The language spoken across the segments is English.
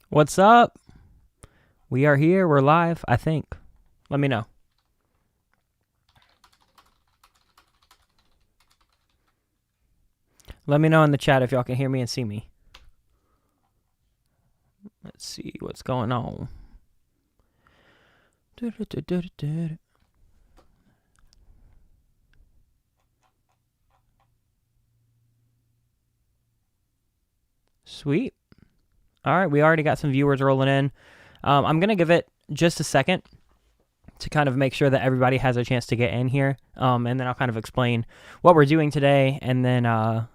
What's up? We are here. We're live, I think. Let me know. Let me know in the chat if y'all can hear me and see me. Let's see what's going on. Sweet. All right, we already got some viewers rolling in. I'm going to give it just a second to kind of make sure that everybody has a chance to get in here. And then I'll kind of explain what we're doing today. And then I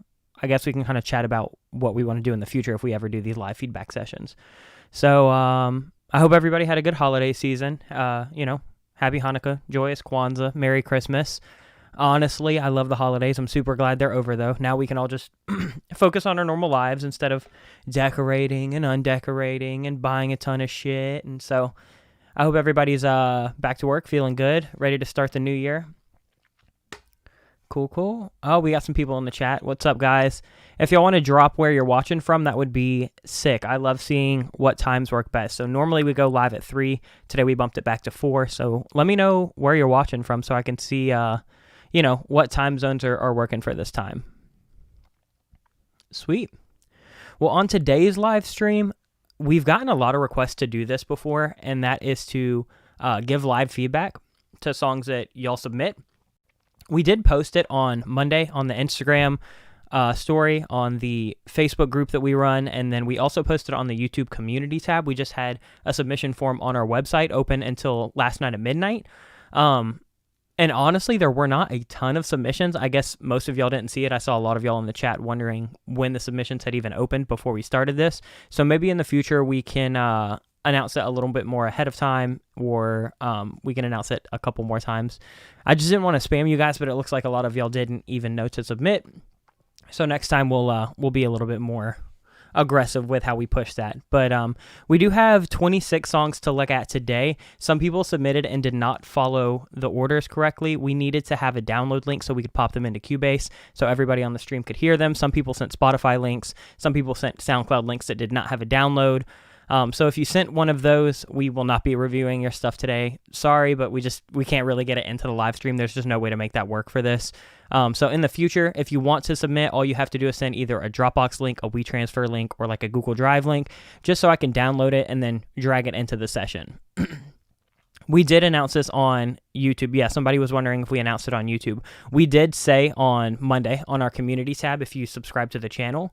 guess we can kind of chat about what we want to do in the future if we ever do these live feedback sessions. So I hope everybody had a good holiday season. Happy Hanukkah, joyous Kwanzaa, Merry Christmas. Honestly, I love the holidays. I'm super glad they're over, though. Now we can all just focus on our normal lives instead of decorating and undecorating and buying a ton of shit. And so I hope everybody's back to work, feeling good, ready to start the new year. Cool. Oh, we got some people in the chat. What's up, guys? If y'all want to drop where you're watching from, that would be sick. I love seeing what times work best. So normally we go live at 3. Today we bumped it back to 4. So let me know where you're watching from so I can see what time zones are working for this time. Sweet. Well, on today's live stream, we've gotten a lot of requests to do this before, and that is to give live feedback to songs that y'all submit. We did post it on Monday on the Instagram story, on the Facebook group that we run, and then we also posted it on the YouTube community tab. We just had a submission form on our website open until last night at midnight. And honestly, there were not a ton of submissions. I guess most of y'all didn't see it. I saw a lot of y'all in the chat wondering when the submissions had even opened before we started this. So maybe in the future we can announce it a little bit more ahead of time, or we can announce it a couple more times. I just didn't want to spam you guys, but it looks like a lot of y'all didn't even know to submit. So next time we'll be a little bit more aggressive with how we push that. But we do have 26 songs to look at today. Some people submitted and did not follow the orders correctly. We needed to have a download link so we could pop them into Cubase so everybody on the stream could hear them. Some people sent Spotify links. Some people sent SoundCloud links that did not have a download. So if you sent one of those, we will not be reviewing your stuff today. Sorry, but we can't really get it into the live stream. There's just no way to make that work for this. So in the future, if you want to submit, all you have to do is send either a Dropbox link, a WeTransfer link, or like a Google Drive link, just so I can download it and then drag it into the session. We did announce this on YouTube. Yeah, somebody was wondering if we announced it on YouTube. We did say on Monday on our community tab, if you subscribe to the channel,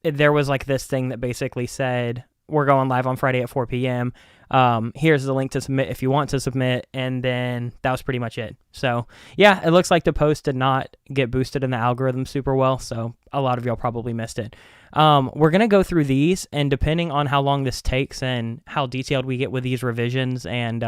there was like this thing that basically said, we're going live on Friday at 4 p.m. Here's the link to submit if you want to submit. And then that was pretty much it. So yeah, it looks like the post did not get boosted in the algorithm super well. So a lot of y'all probably missed it. We're going to go through these, and depending on how long this takes and how detailed we get with these revisions and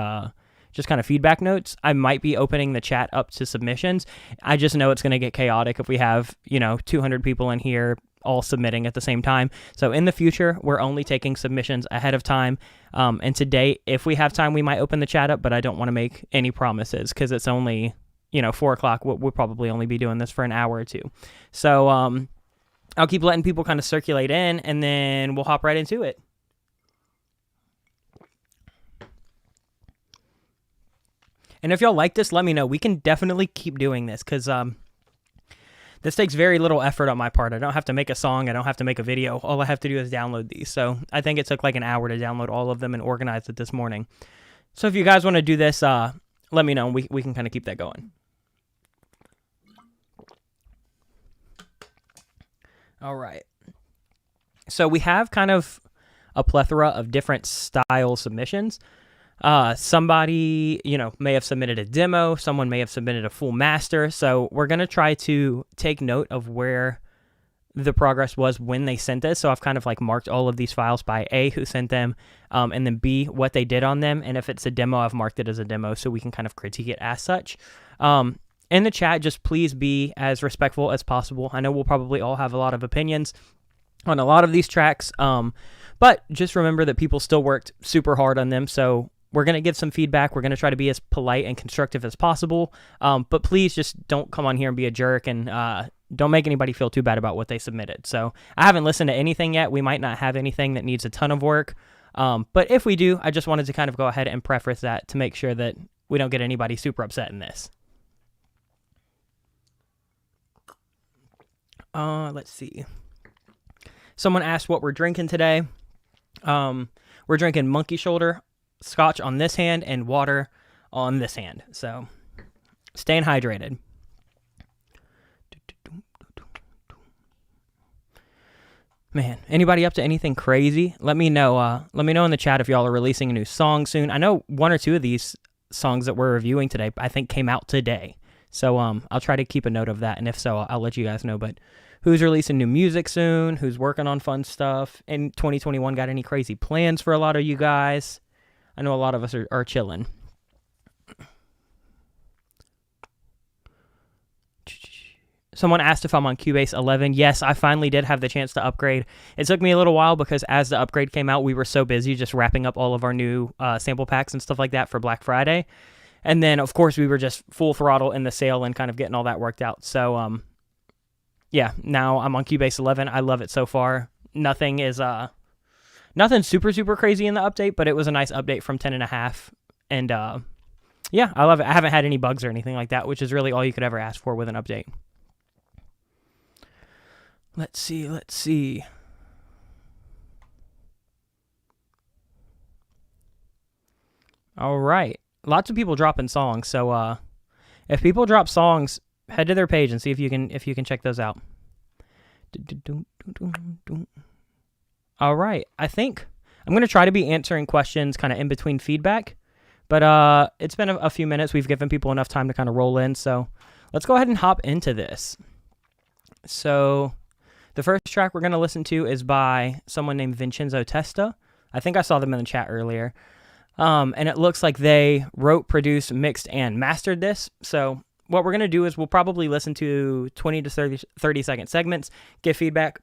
just kind of feedback notes, I might be opening the chat up to submissions. I just know it's going to get chaotic if we have, 200 people in here all submitting at the same time. So in the future, we're only taking submissions ahead of time. And today, if we have time, we might open the chat up, but I don't want to make any promises because it's only, 4 o'clock. We'll probably only be doing this for an hour or two. So I'll keep letting people kind of circulate in, and then we'll hop right into it. And if y'all like this, let me know. We can definitely keep doing this because this takes very little effort on my part. I don't have to make a song. I don't have to make a video. All I have to do is download these. So I think it took like an hour to download all of them and organize it this morning. So if you guys want to do this, let me know. We can kind of keep that going. All right. So we have kind of a plethora of different style submissions. Somebody, may have submitted a demo. Someone may have submitted a full master. So we're going to try to take note of where the progress was when they sent this. So I've kind of like marked all of these files by A, who sent them, and then B, what they did on them. And if it's a demo, I've marked it as a demo so we can kind of critique it as such. In the chat, just please be as respectful as possible. I know we'll probably all have a lot of opinions on a lot of these tracks, but just remember that people still worked super hard on them. So we're going to give some feedback. We're going to try to be as polite and constructive as possible. But please just don't come on here and be a jerk and, don't make anybody feel too bad about what they submitted. So I haven't listened to anything yet. We might not have anything that needs a ton of work. But if we do, I just wanted to kind of go ahead and preface that to make sure that we don't get anybody super upset in this. Let's see. Someone asked what we're drinking today. We're drinking Monkey Shoulder Scotch on this hand and water on this hand. So staying hydrated. Man, anybody up to anything crazy? Let me know. Let me know in the chat if y'all are releasing a new song soon. I know one or two of these songs that we're reviewing today, I think, came out today. So I'll try to keep a note of that, and if so, I'll let you guys know. But who's releasing new music soon? Who's working on fun stuff? In 2021, got any crazy plans for a lot of you guys? I know a lot of us are chilling. Someone asked if I'm on Cubase 11. Yes, I finally did have the chance to upgrade. It took me a little while because as the upgrade came out, we were so busy just wrapping up all of our new sample packs and stuff like that for Black Friday. And then, of course, we were just full throttle in the sale and kind of getting all that worked out. So, yeah, now I'm on Cubase 11. I love it so far. Nothing super, super crazy in the update, but it was a nice update from 10.5. And, yeah, I love it. I haven't had any bugs or anything like that, which is really all you could ever ask for with an update. Let's see. All right. Lots of people dropping songs, so if people drop songs, head to their page and see if you can check those out. All right, I think I'm gonna try to be answering questions kind of in between feedback, but it's been a few minutes. We've given people enough time to kind of roll in, so let's go ahead and hop into this. So the first track we're gonna listen to is by someone named Vincenzo Testa. I think I saw them in the chat earlier. And it looks like they wrote, produced, mixed, and mastered this. So what we're going to do is we'll probably listen to 20 to 30 second segments, give feedback,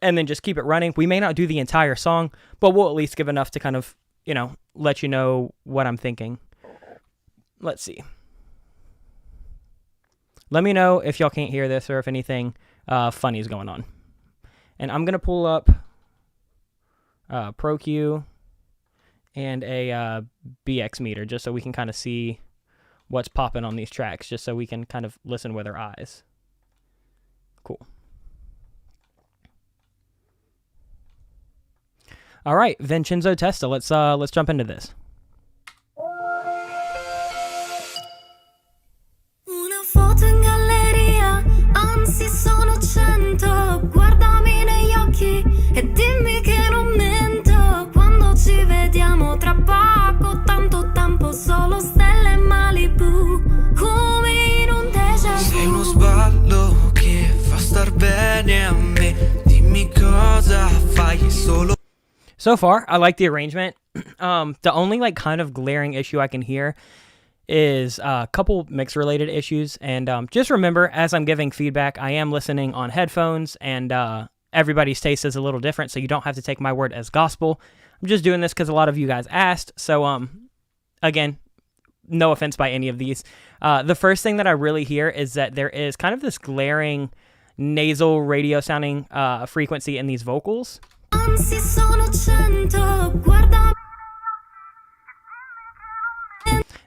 and then just keep it running. We may not do the entire song, but we'll at least give enough to kind of, let you know what I'm thinking. Let's see. Let me know if y'all can't hear this or if anything funny is going on. And I'm going to pull up ProQ and a BX meter, just so we can kind of see what's popping on these tracks, just so we can kind of listen with our eyes. Cool. All right, Vincenzo Testa, let's jump into this. Una foto in galleria, anzi sono 100, guardami negli occhi e dimmi che non mento, quando ci vediamo tra poco, tanto tempo, solo stelle e Malibu, come in un déjà vu. Sei uno sballo che fa star bene a me, dimmi cosa fai solo. So far, I like the arrangement. The only kind of glaring issue I can hear is a couple mix-related issues. And just remember, as I'm giving feedback, I am listening on headphones, and everybody's taste is a little different, so you don't have to take my word as gospel. I'm just doing this because a lot of you guys asked. So, again, no offense by any of these. The first thing that I really hear is that there is kind of this glaring nasal radio-sounding frequency in these vocals. Anzi sono 100, guardami.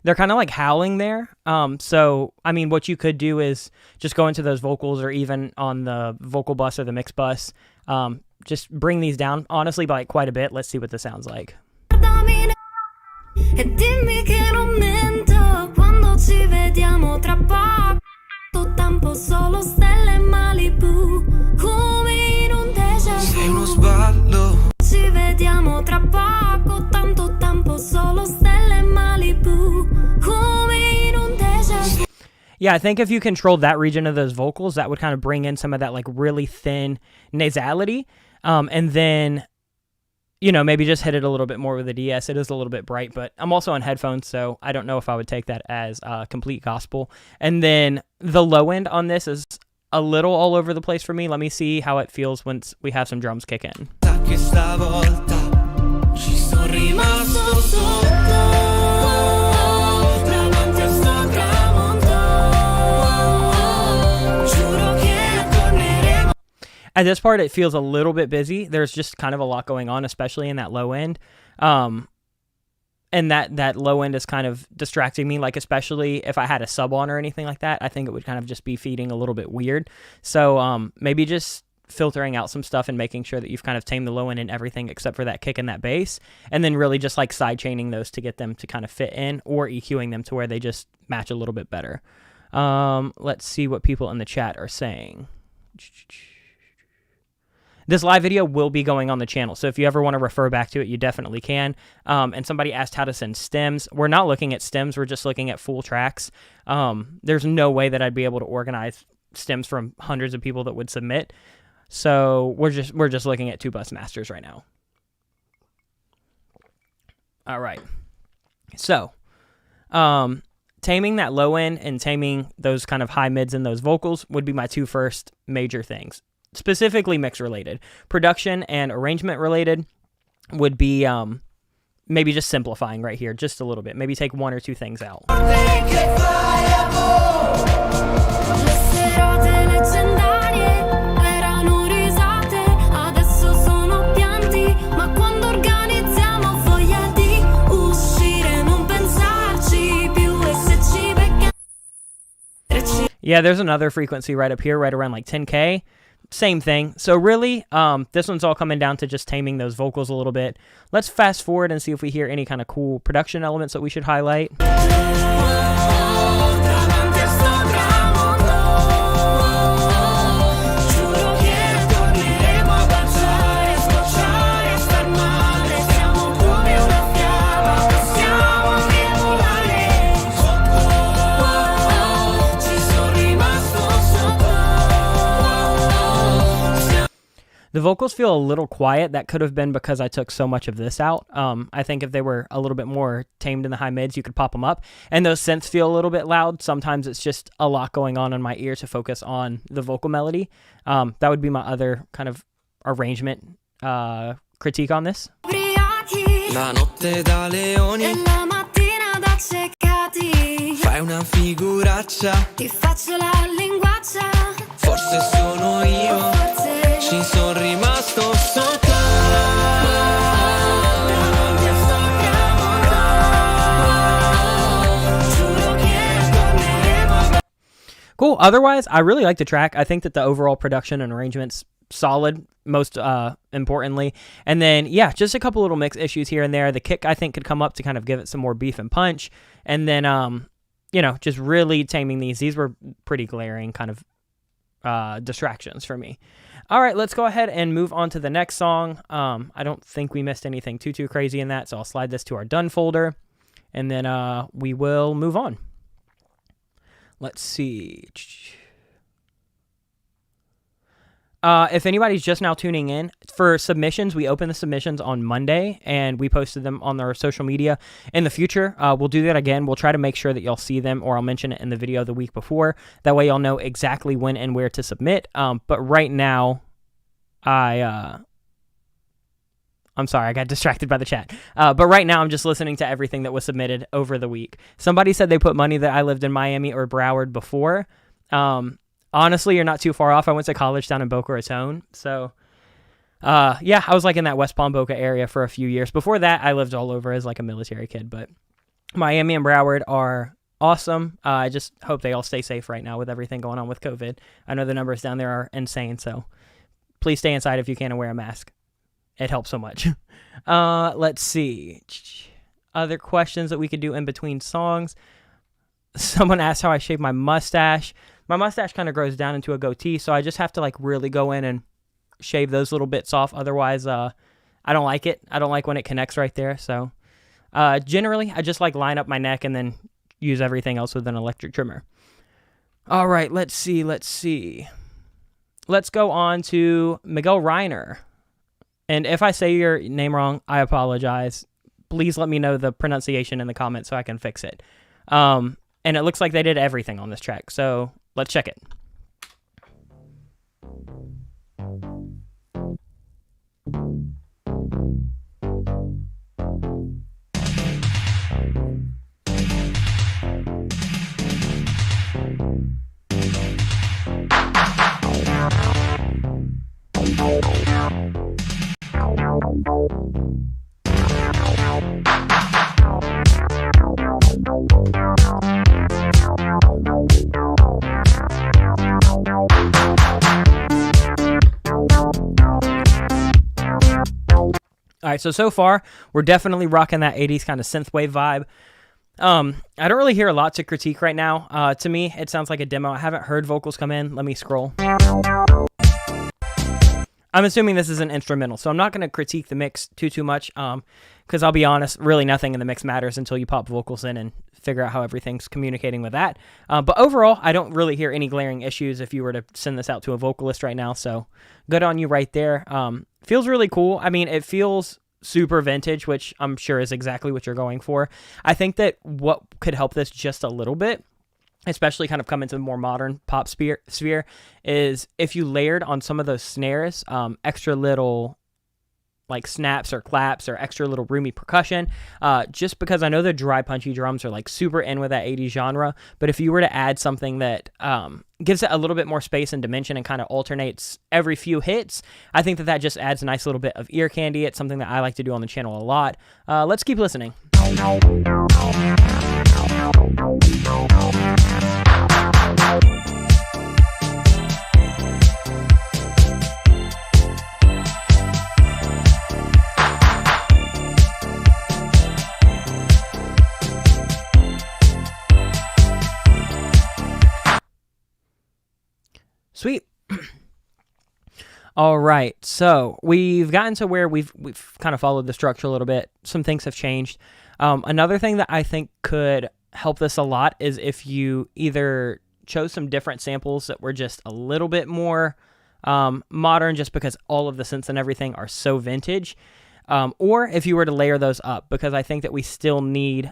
They're kind of like howling there. So, I mean, what you could do is just go into those vocals, or even on the vocal bus or the mix bus. Just bring these down, honestly, by quite a bit. Let's see what this sounds like. E dimmi che non mento, quando ci vediamo tra poco, tempo, solo stelle e Malibu, come in un déjà vu. Sei uno sballo. Ci vediamo tra poco, tanto tempo, solo stelle e Malibu, come in un déjà vu. Yeah, I think if you controlled that region of those vocals, that would kind of bring in some of that really thin nasality. And then, maybe just hit it a little bit more with the DS. It is a little bit bright, but I'm also on headphones, so I don't know if I would take that as complete gospel. And then the low end on this is a little all over the place for me. Let me see how it feels once we have some drums kick in. Che stavolta ci sono rimasto sotto. Davanti a sto tramonto. Giuro che At this part, it feels a little bit busy. There's just kind of a lot going on, especially in that low end. And that low end is kind of distracting me, like especially if I had a sub on or anything like that. I think it would kind of just be feeding a little bit weird. So maybe just filtering out some stuff and making sure that you've kind of tamed the low end and everything except for that kick and that bass, and then really just like side chaining those to get them to kind of fit in, or EQing them to where they just match a little bit better. Let's see what people in the chat are saying. This live video will be going on the channel, so if you ever want to refer back to it, you definitely can. And somebody asked how to send stems. We're not looking at stems. We're just looking at full tracks. There's no way that I'd be able to organize stems from hundreds of people that would submit. So we're just looking at 2-bus masters right now. All right. So taming that low end and taming those kind of high mids and those vocals would be my 2 first major things. Specifically mix related. Production and arrangement related would be maybe just simplifying right here just a little bit. Maybe take 1 or 2 things out. Yeah, there's another frequency right up here, right around like 10K. Same thing. So really, this one's all coming down to just taming those vocals a little bit. Let's fast forward and see if we hear any kind of cool production elements that we should highlight. The vocals feel a little quiet. That could have been because I took so much of this out. I think if they were a little bit more tamed in the high mids, you could pop them up. And those synths feel a little bit loud. Sometimes it's just a lot going on in my ear to focus on the vocal melody. That would be my other kind of arrangement critique on this. La notte da leoni e la mattina da ceccati. Fai una figuraccia, Ti faccio la linguaccia. forse sono io, Forse ci son rimasto sotto. davanti a sto tramonto. Giuro che torneremo. Cool. Otherwise, I really like the track. I think that the overall production and arrangement's solid, most importantly. And then, yeah, just a couple little mix issues here and there. The kick, I think, could come up to kind of give it some more beef and punch. And then, you know, just really taming these. These were pretty glaring kind of distractions for me. All right, let's go ahead and move on to the next song. I don't think we missed anything too crazy in that, so I'll slide this to our done folder, and then we will move on. Let's see. If anybody's just now tuning in, for submissions, we opened the submissions on Monday, and we posted them on our social media. In the future, we'll do that again. We'll try to make sure that y'all see them, or I'll mention it in the video the week before. That way y'all know exactly when and where to submit. But right now, I'm sorry, I got distracted by the chat. But right now, I'm just listening to everything that was submitted over the week. Somebody said they put money that I lived in Miami or Broward before. Honestly, you're not too far off. I went to college down in Boca Raton. So, yeah, I was like in that West Palm Boca area for a few years. Before that, I lived all over as like a military kid. But Miami and Broward are awesome. I just hope they all stay safe right now with everything going on with COVID. I know the numbers down there are insane. So please stay inside if you can and wear a mask. It helps so much. Let's see. Other questions that we could do in between songs. Someone asked how I shave my mustache. My mustache kind of grows down into a goatee, so I just have to like really go in and shave those little bits off. Otherwise, I don't like it. I don't like when it connects right there. So generally, I just like line up my neck and then use everything else with an electric trimmer. All right, let's see. Let's go on to Miguel Reiner. And if I say your name wrong, I apologize. Please let me know the pronunciation in the comments so I can fix it. And it looks like they did everything on this track, so let's check it. All right, so far, we're definitely rocking that 80s kind of synthwave vibe. I don't really hear a lot to critique right now. To me, it sounds like a demo. I haven't heard vocals come in. Let me scroll. I'm assuming this is an instrumental, so I'm not going to critique the mix too much, because I'll be honest, really nothing in the mix matters until you pop vocals in and figure out how everything's communicating with that. But overall, I don't really hear any glaring issues if you were to send this out to a vocalist right now, so good on you right there. Feels really cool. I mean, it feels super vintage, which I'm sure is exactly what you're going for. I think that what could help this just a little bit, especially kind of come into the more modern pop sphere, is if you layered on some of those snares, extra little like snaps or claps or extra little roomy percussion, just because I know the dry punchy drums are like super in with that 80s genre, but if you were to add something that gives it a little bit more space and dimension and kind of alternates every few hits, I think that just adds a nice little bit of ear candy. It's something that I like to do on the channel a lot. Let's keep listening. Sweet. All right, so we've gotten to where we've kind of followed the structure a little bit. Some things have changed. Another thing that I think could help this a lot is if you either chose some different samples that were just a little bit more modern, just because all of the synths and everything are so vintage, or if you were to layer those up, because I think that we still need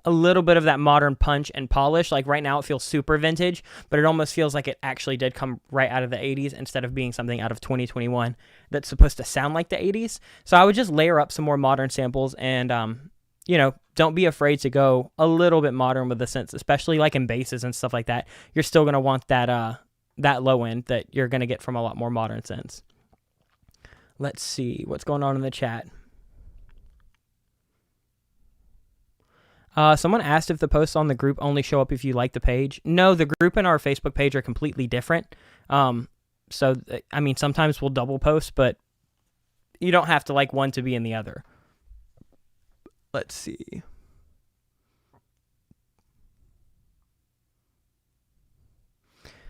a little bit of that modern punch and polish. Like right now it feels super vintage, but it almost feels like it actually did come right out of the 80s instead of being something out of 2021 that's supposed to sound like the 80s. So I would just layer up some more modern samples and, don't be afraid to go a little bit modern with the synths, especially like in basses and stuff like that. You're still going to want that low end that you're going to get from a lot more modern synths. Let's see what's going on in the chat. Someone asked if the posts on the group only show up if you like the page. No, the group and our Facebook page are completely different. So, I mean, sometimes we'll double post, but you don't have to like one to be in the other. Let's see.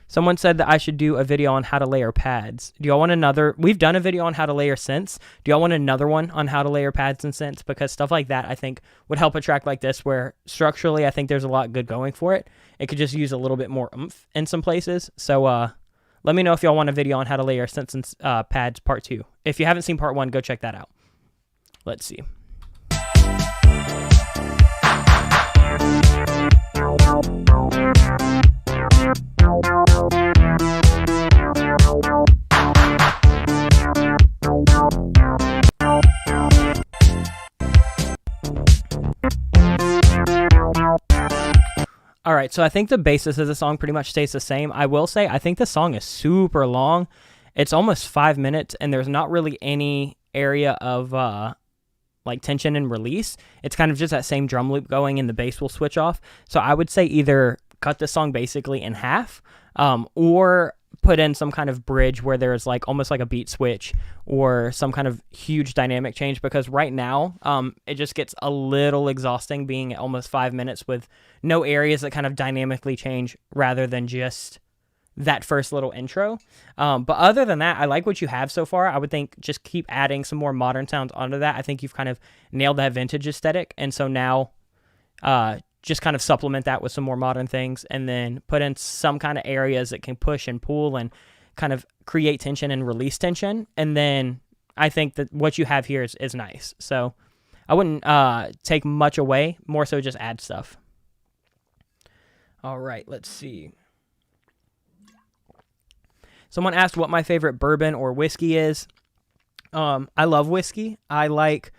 Someone said that I should do a video on how to layer pads. Do y'all want another? We've done a video on how to layer synths. Do y'all want another one on how to layer pads and synths? Because stuff like that, I think, would help a track like this where structurally, I think there's a lot good going for it. It could just use a little bit more oomph in some places. So let me know if y'all want a video on how to layer synths and pads part 2. If you haven't seen part 1, go check that out. Let's see. All right, so I think the basis of the song pretty much stays the same. I will say I think the song is super long. It's almost 5 minutes, and there's not really any area of like tension and release. It's kind of just that same drum loop going, and the bass will switch off. So I would say either cut the song basically in half, or put in some kind of bridge where there's like almost like a beat switch or some kind of huge dynamic change, because right now it just gets a little exhausting being almost 5 minutes with no areas that kind of dynamically change rather than just that first little intro. But other than that, I like what you have so far. I would think just keep adding some more modern sounds onto that. I think you've kind of nailed that vintage aesthetic, and so now just kind of supplement that with some more modern things, and then put in some kind of areas that can push and pull and kind of create tension and release tension. And then I think that what you have here is nice. So I wouldn't take much away, more so just add stuff. All right, let's see. Someone asked what my favorite bourbon or whiskey is. I love whiskey. I like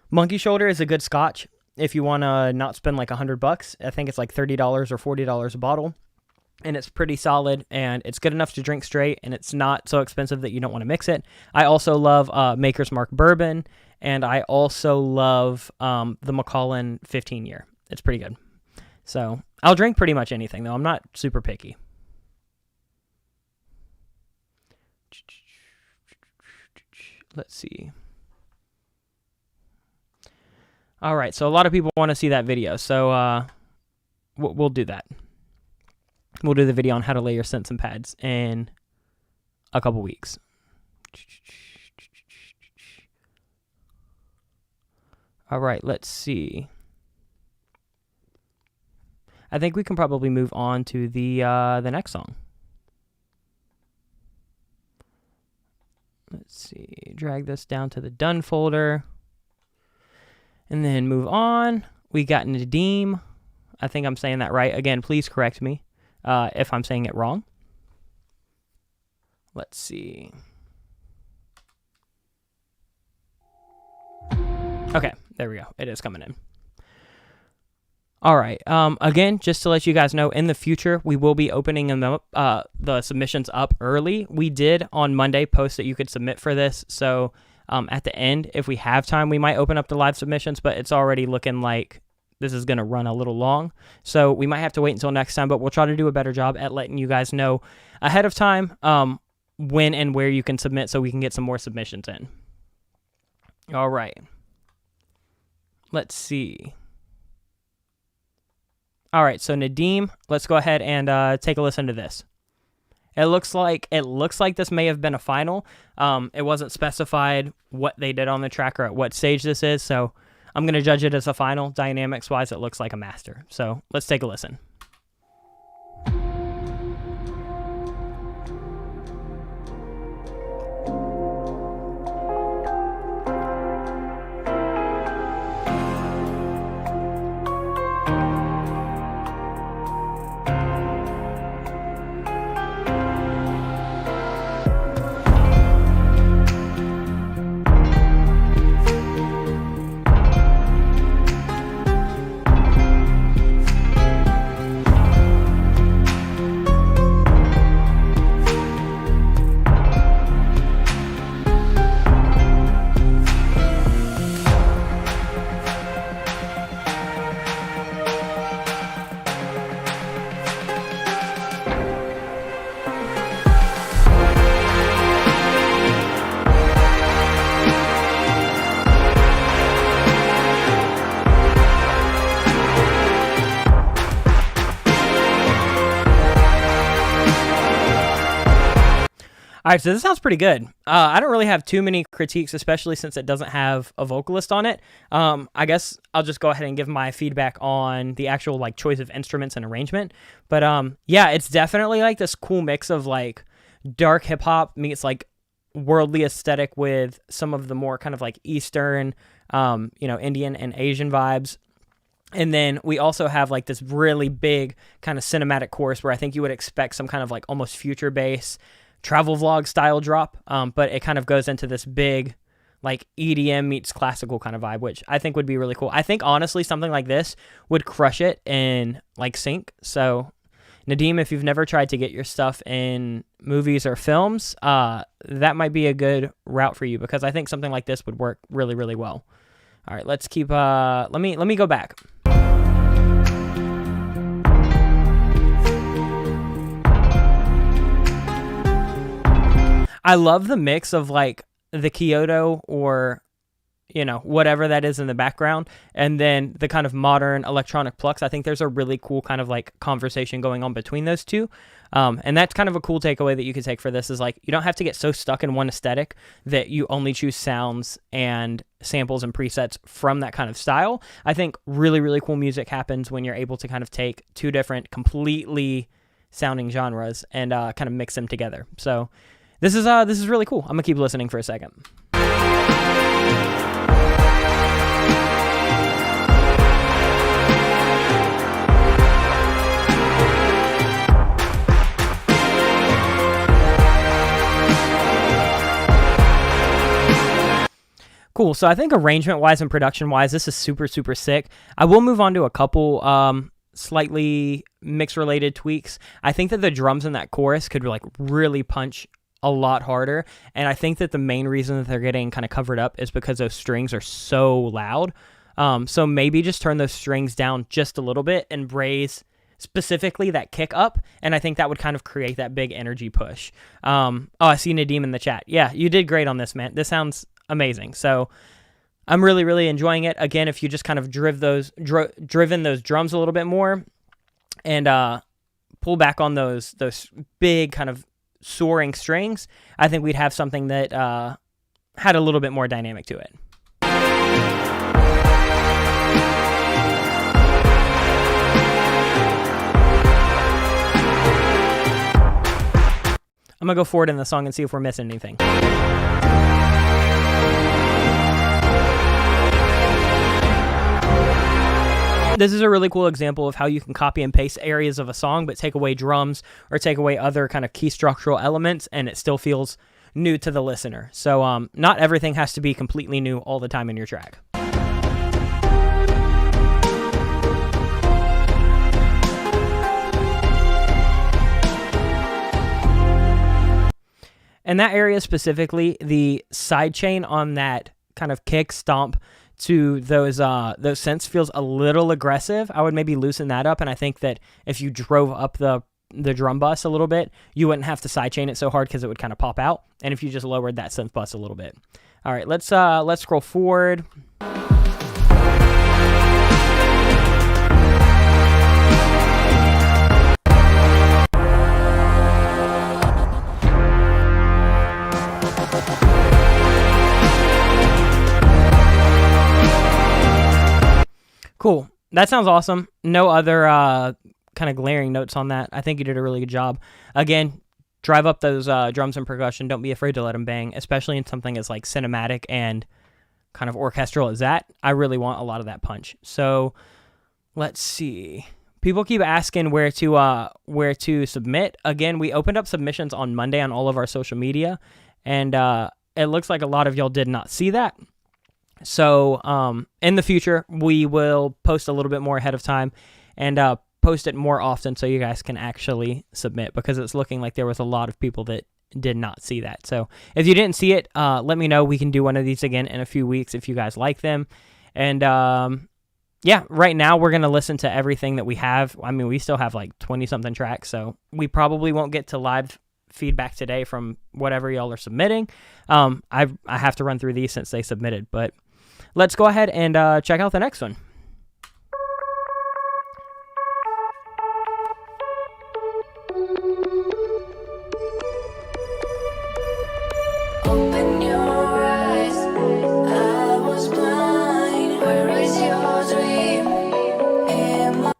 Monkey Shoulder is a good scotch. If you want to not spend like $100, I think it's like $30 or $40 a bottle. and it's pretty solid, and it's good enough to drink straight, and it's not so expensive that you don't want to mix it. I also love Maker's Mark Bourbon, and I also love the Macallan 15-year. It's pretty good. So I'll drink pretty much anything, though. I'm not super picky. Let's see. All right, so a lot of people want to see that video, so we'll do that. We'll do the video on how to lay your synths and pads in a couple weeks. All right, let's see. I think we can probably move on to the next song. Let's see. Drag this down to the done folder. And then move on. We got Nadim. I think I'm saying that right. Again, please correct me if I'm saying it wrong. Let's see. Okay, there we go. It is coming in. All right. Again, just to let you guys know, in the future, we will be opening them up, the submissions up early. We did on Monday post that you could submit for this. So at the end, if we have time, we might open up the live submissions, but it's already looking like this is going to run a little long. So we might have to wait until next time, but we'll try to do a better job at letting you guys know ahead of time when and where you can submit so we can get some more submissions in. All right. Let's see. All right, so Nadim, let's go ahead and take a listen to this. It looks like this may have been a final. It wasn't specified what they did on the track or at what stage this is, so I'm going to judge it as a final. Dynamics-wise, it looks like a master. So let's take a listen. All right, so this sounds pretty good. I don't really have too many critiques, especially since it doesn't have a vocalist on it. I guess I'll just go ahead and give my feedback on the actual like choice of instruments and arrangement. But yeah, it's definitely like this cool mix of like dark hip hop meets like worldly aesthetic with some of the more kind of like Eastern, Indian and Asian vibes. And then we also have like this really big kind of cinematic chorus where I think you would expect some kind of like almost future bass travel vlog style drop, but it kind of goes into this big like EDM meets classical kind of vibe, which I think would be really cool. I think honestly something like this would crush it in like sync. So Nadim, if you've never tried to get your stuff in movies or films, that might be a good route for you, because I think something like this would work really, really well. All right, let's keep let me go back. I love the mix of like the Kyoto or, whatever that is in the background, and then the kind of modern electronic plucks. I think there's a really cool kind of like conversation going on between those two. And that's kind of a cool takeaway that you could take for this is like, you don't have to get so stuck in one aesthetic that you only choose sounds and samples and presets from that kind of style. I think really, really cool music happens when you're able to kind of take two different completely sounding genres and kind of mix them together. So this is really cool. I'm gonna keep listening for a second. Cool. So I think arrangement-wise and production-wise, this is super, super sick. I will move on to a couple slightly mix-related tweaks. I think that the drums in that chorus could like really punch a lot harder, and I think that the main reason that they're getting kind of covered up is because those strings are so loud. So maybe just turn those strings down just a little bit and raise specifically that kick up, and I think that would kind of create that big energy push. I see Nadim in the chat. Yeah, you did great on this, man. This sounds amazing. So I'm really, really enjoying it. Again, if you just kind of driven those drums a little bit more and pull back on those big kind of soaring strings, I think we'd have something that had a little bit more dynamic to it. I'm going to go forward in the song and see if we're missing anything. This is a really cool example of how you can copy and paste areas of a song, but take away drums or take away other kind of key structural elements, and it still feels new to the listener. So not everything has to be completely new all the time in your track. And that area specifically, the sidechain on that kind of kick stomp to those synths feels a little aggressive. I would maybe loosen that up, and I think that if you drove up the drum bus a little bit, you wouldn't have to sidechain it so hard because it would kind of pop out. And if you just lowered that synth bus a little bit. All right, let's scroll forward. Cool. That sounds awesome. No other kind of glaring notes on that. I think you did a really good job. Again, drive up those drums and percussion. Don't be afraid to let them bang, especially in something as like cinematic and kind of orchestral as that. I really want a lot of that punch. So let's see. People keep asking where to submit. Again, we opened up submissions on Monday on all of our social media, and it looks like a lot of y'all did not see that. So in the future, we will post a little bit more ahead of time and post it more often so you guys can actually submit, because it's looking like there was a lot of people that did not see that. So if you didn't see it, let me know. We can do one of these again in a few weeks if you guys like them. And yeah, right now we're going to listen to everything that we have. I mean, we still have like 20-something tracks, so we probably won't get to live feedback today from whatever y'all are submitting. I have to run through these since they submitted, but let's go ahead and check out the next one. Open your eyes, I was blind. Where is your dream? In my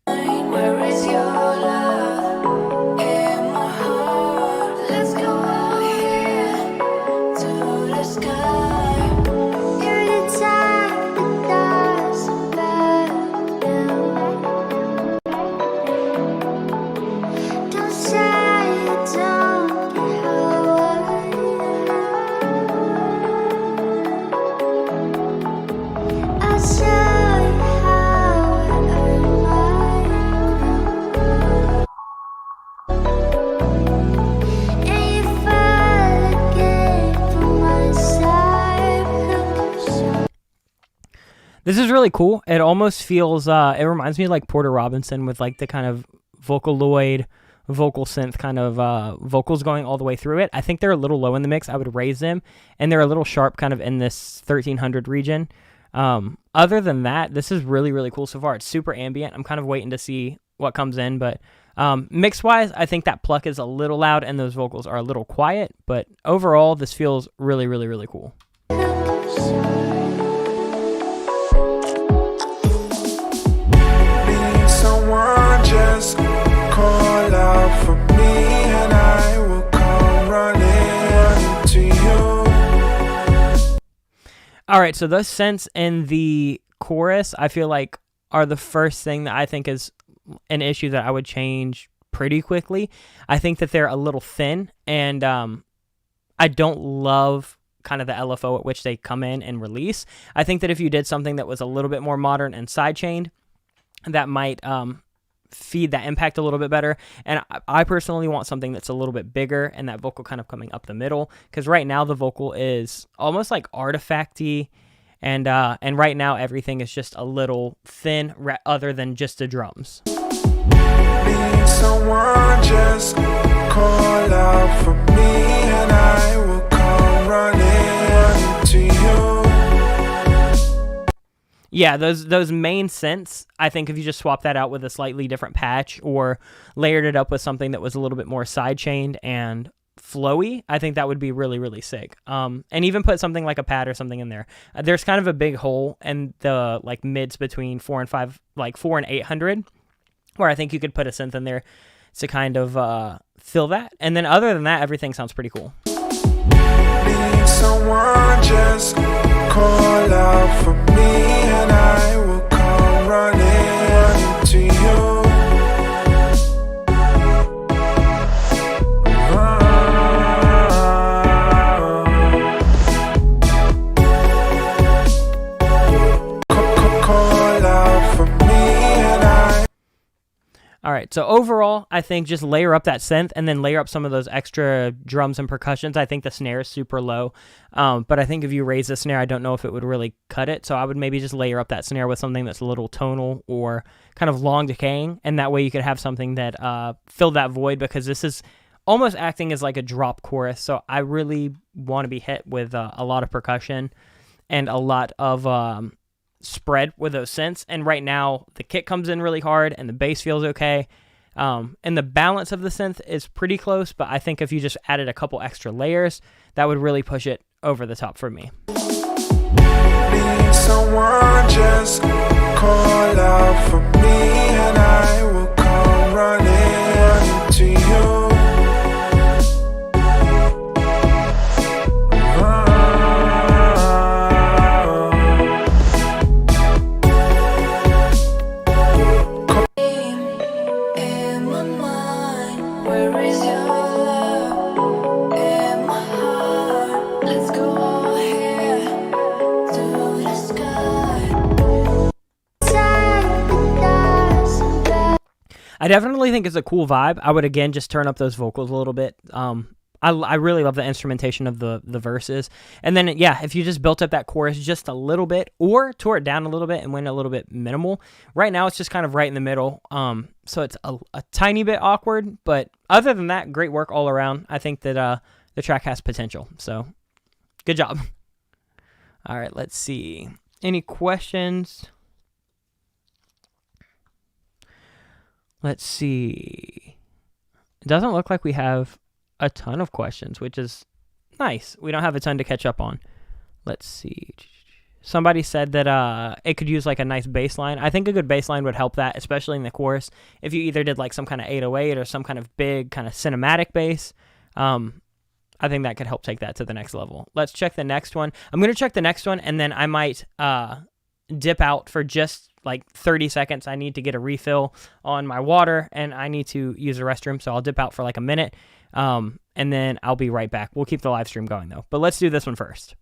mind, where is your love? In my heart, let's go out here to the sky. You're the type that doesn't back down. Don't say you don't get how I am. I'll show you how I earn mine. And you fall again from my side. This is really cool. It almost feels, it reminds me of like Porter Robinson with like the kind of Vocaloid, vocal synth kind of vocals going all the way through it. I think they're a little low in the mix. I would raise them, and they're a little sharp kind of in this 1300 region. Other than that, this is really, really cool so far. It's super ambient. I'm kind of waiting to see what comes in, but mix-wise, I think that pluck is a little loud and those vocals are a little quiet, but overall, this feels really, really, really cool. Need someone, just call out for me and I will come running to you. All right, so those synths in the chorus, I feel like, are the first thing that I think is an issue that I would change pretty quickly. I think that they're a little thin, and I don't love kind of the LFO at which they come in and release. I think that if you did something that was a little bit more modern and sidechained, that might feed that impact a little bit better. And I personally want something that's a little bit bigger and that vocal kind of coming up the middle, because right now the vocal is almost like artifacty, and right now everything is just a little thin other than just the drums. Need someone, just call out for me and I will come running to you. Yeah, those main synths, I think if you just swap that out with a slightly different patch or layered it up with something that was a little bit more sidechained and flowy, I think that would be really, really sick. And even put something like a pad or something in there. There's kind of a big hole in the like mids between 4 and 5, like 4 and 800, where I think you could put a synth in there to kind of fill that. And then other than that, everything sounds pretty cool. Need someone, just call out for me and I will come running to you. Call out for me and I. All right, so overall, I think just layer up that synth and then layer up some of those extra drums and percussions. I think the snare is super low, but I think if you raise the snare, I don't know if it would really cut it. So I would maybe just layer up that snare with something that's a little tonal or kind of long decaying, and that way you could have something that filled that void, because this is almost acting as like a drop chorus. So I really want to be hit with a lot of percussion and a lot of spread with those synths. And right now the kick comes in really hard and the bass feels okay, and the balance of the synth is pretty close, but I think if you just added a couple extra layers, that would really push it over the top for me. Need someone, just call out for me and I will come running to you. In my mind, where is your love? In my heart, let's go all here to the sky. I definitely think it's a cool vibe. I would again just turn up those vocals a little bit. I really love the instrumentation of the verses. And then, yeah, if you just built up that chorus just a little bit or tore it down a little bit and went a little bit minimal. Right now, it's just kind of right in the middle. So it's a tiny bit awkward. But other than that, great work all around. I think that the track has potential. So good job. All right, let's see. Any questions? Let's see. It doesn't look like we have a ton of questions, which is nice. We don't have a ton to catch up on. Let's see. Somebody said that it could use like a nice bass line. I think a good bass line would help that, especially in the chorus. If you either did like some kind of 808 or some kind of big kind of cinematic bass, I think that could help take that to the next level. Let's check the next one. I'm going to check the next one, and then I might dip out for just like 30 seconds. I need to get a refill on my water, and I need to use a restroom, so I'll dip out for like a minute. And then I'll be right back. We'll keep the live stream going though. But let's do this one first.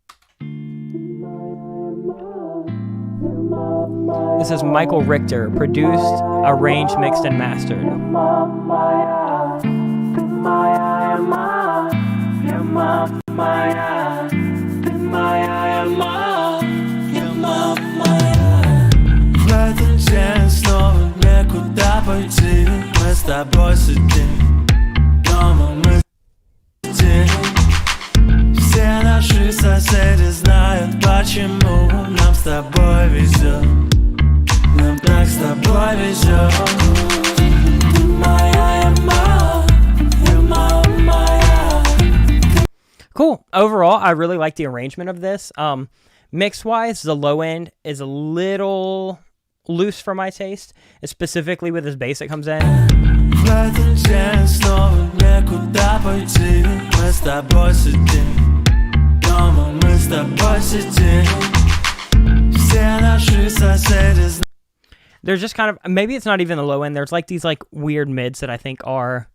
This is Michael Richter, produced, arranged, mixed, and mastered. В этот день снова некуда пойти. Мы с тобой сидим дома, мы сидим. Все наши соседи знают, почему нам с тобой везет. Нам так с тобой везет. Ты моя, я моя. Cool. Overall, I really like the arrangement of this. Mix-wise, the low end is a little loose for my taste, specifically with this bass that comes in. В этот день снова некуда пойти. Мы с тобой сидим дома, мы с тобой сидим. Все наши соседи. There's just kind of, maybe it's not even the low end. There's like these like weird mids that I think are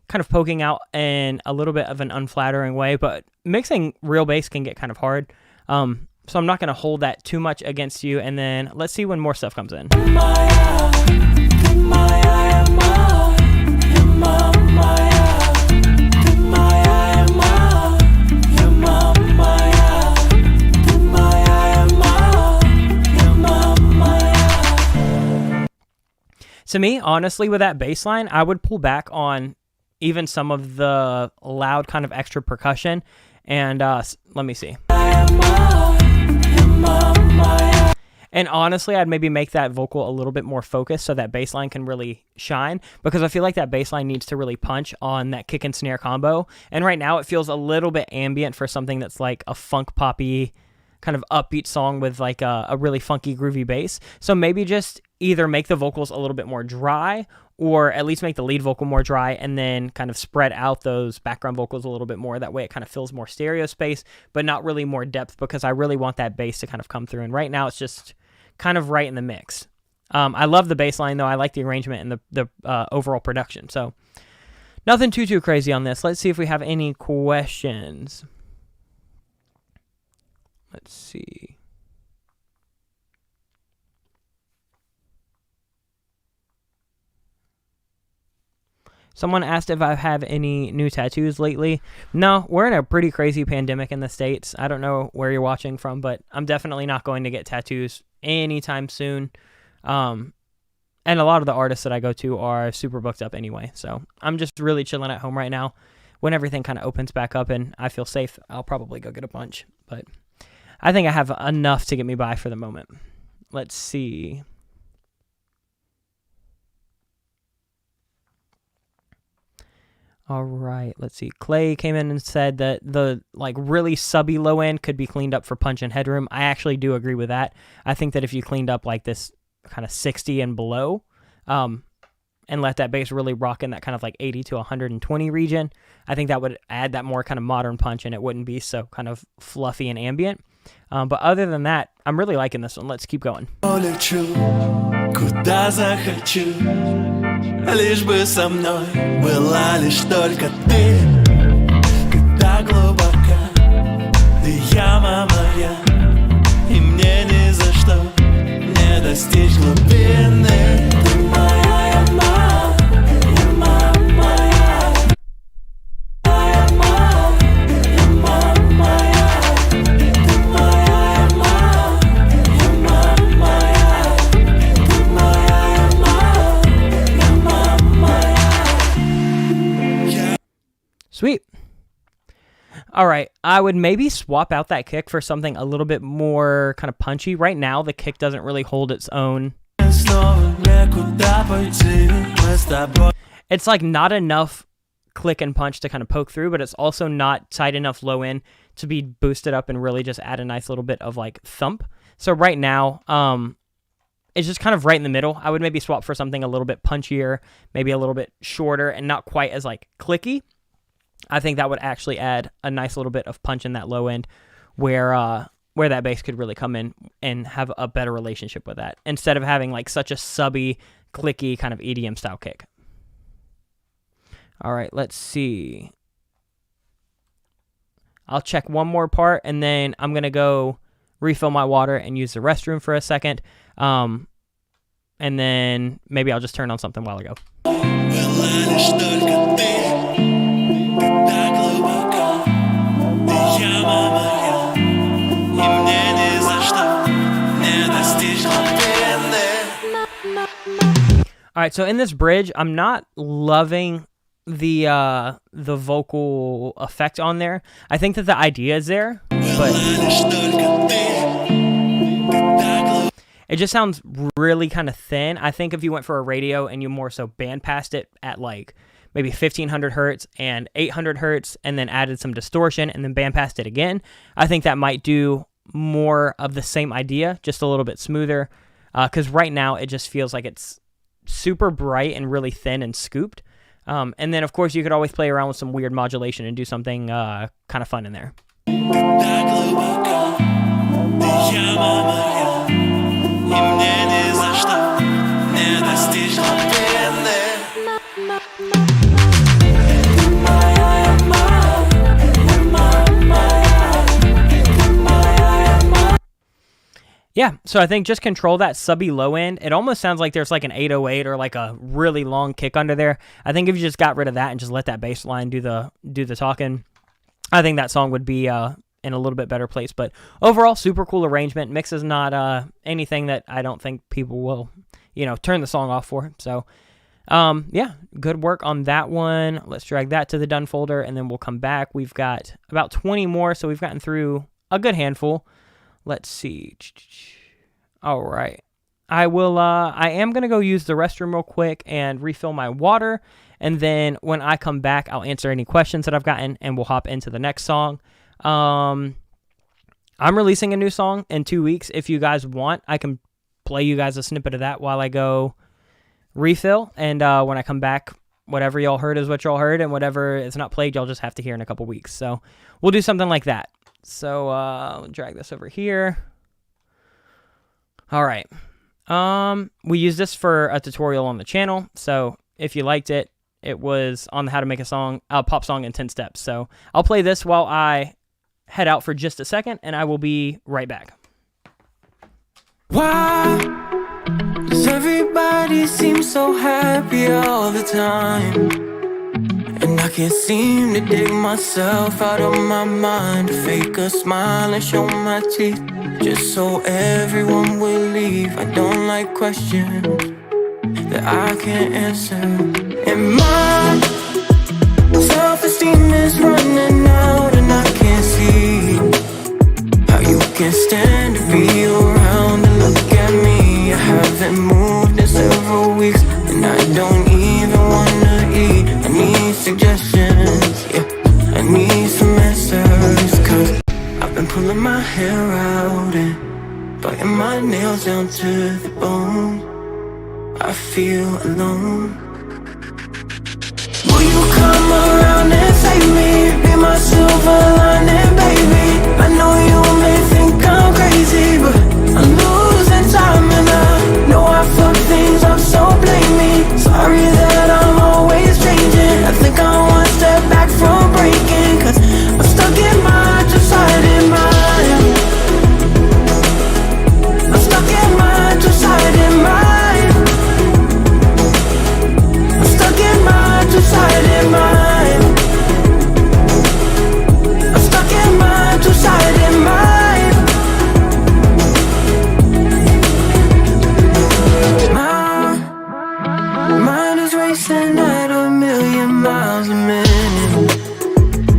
kind of poking out in a little bit of an unflattering way, but mixing real bass can get kind of hard. So I'm not going to hold that too much against you. And then let's see when more stuff comes in. To me, honestly, with that bass line, I would pull back on even some of the loud kind of extra percussion. And let me see. And honestly, I'd maybe make that vocal a little bit more focused so that bass line can really shine, because I feel like that bass line needs to really punch on that kick and snare combo. And right now it feels a little bit ambient for something that's like a funk poppy kind of upbeat song with like a really funky groovy bass. So maybe just either make the vocals a little bit more dry, or at least make the lead vocal more dry, and then kind of spread out those background vocals a little bit more. That way it kind of fills more stereo space, but not really more depth, because I really want that bass to kind of come through. And right now it's just kind of right in the mix. I love the bass line though. I like the arrangement and the overall production. So nothing too crazy on this. Let's see if we have any questions. Let's see. Someone asked if I have any new tattoos lately. No, we're in a pretty crazy pandemic in the States. I don't know where you're watching from, but I'm definitely not going to get tattoos anytime soon. And a lot of the artists that I go to are super booked up anyway. So I'm just really chilling at home right now. When everything kind of opens back up and I feel safe, I'll probably go get a bunch. But I think I have enough to get me by for the moment. Let's see. All right, let's see. Clay came in and said that the like really subby low end could be cleaned up for punch and headroom. I actually do agree with that. I think that if you cleaned up like this kind of 60 and below, and let that bass really rock in that kind of like 80 to 120 region, I think that would add that more kind of modern punch, and it wouldn't be so kind of fluffy and ambient. But other than that, I'm really liking this one. Let's keep going. Куда захочу, лишь бы со мной была лишь только ты. Ты так глубока, ты яма моя, и мне ни за что не достичь глубины. Ты моя яма, яма моя, яма, яма моя. Ты моя яма, яма моя. Sweet. All right, I would maybe swap out that kick for something a little bit more kind of punchy. Right now, the kick doesn't really hold its own. It's like not enough click and punch to kind of poke through, but it's also not tight enough low end to be boosted up and really just add a nice little bit of like thump. So right now, it's just kind of right in the middle. I would maybe swap for something a little bit punchier, maybe a little bit shorter and not quite as like clicky. I think that would actually add a nice little bit of punch in that low end where that bass could really come in and have a better relationship with that, instead of having like such a subby, clicky kind of EDM style kick. All right, let's see. I'll check one more part and then I'm going to go refill my water and use the restroom for a second. And then maybe I'll just turn on something while I go. All right, so in this bridge, I'm not loving the vocal effect on there. I think that the idea is there, but it just sounds really kind of thin. I think if you went for a radio and you more so band passed it at like maybe 1500 hertz and 800 hertz and then added some distortion and then band passed it again, I think that might do more of the same idea, just a little bit smoother. Because right now it just feels like it's super bright and really thin and scooped. And then, of course, you could always play around with some weird modulation and do something kind of fun in there. yeah, so I think just control that subby low end. It almost sounds like there's like an 808 or like a really long kick under there. I think if you just got rid of that and just let that bass line do the talking, I think that song would be in a little bit better place. But overall, super cool arrangement. Mix is not anything that I don't think people will, turn the song off for. So, yeah, good work on that one. Let's drag that to the done folder, and then we'll come back. We've got about 20 more, so we've gotten through a good handful. Let's see. All right. I am going to go use the restroom real quick and refill my water. And then when I come back, I'll answer any questions that I've gotten and we'll hop into the next song. I'm releasing a new song in 2 weeks. If you guys want, I can play you guys a snippet of that while I go refill. And when I come back, whatever y'all heard is what y'all heard. And whatever is not played, y'all just have to hear in a couple weeks. So we'll do something like that. So drag this over here. All right. We use this for a tutorial on the channel. So if you liked it, it was on how to make a pop song in 10 steps. So I'll play this while I head out for just a second, and I will be right back. Why does everybody seem so happy all the time? And I can't seem to dig myself out of my mind to fake a smile and show my teeth just so everyone will leave. I don't like questions that I can't answer. And my self-esteem is running out, and I can't see how you can stand to be around and look at me. I haven't moved in several weeks, and I don't even wanna eat. I need suggestions, yeah, I need some answers, cause I've been pulling my hair out and biting my nails down to the bone. I feel alone. Will you come around and save me? Be my silver lining, baby. I know you may think I'm crazy, but I'm losing time and I know I fuck things up, so blame me. Sorry that I'm always changing. I think I'm one step back from breaking, cause I'm stuck in my two-sided mind. I'm stuck in my two-sided mind. I'm stuck in my two-sided mind. I'm stuck in my two-sided mind. My mind is racing at 1,000,000 miles a minute,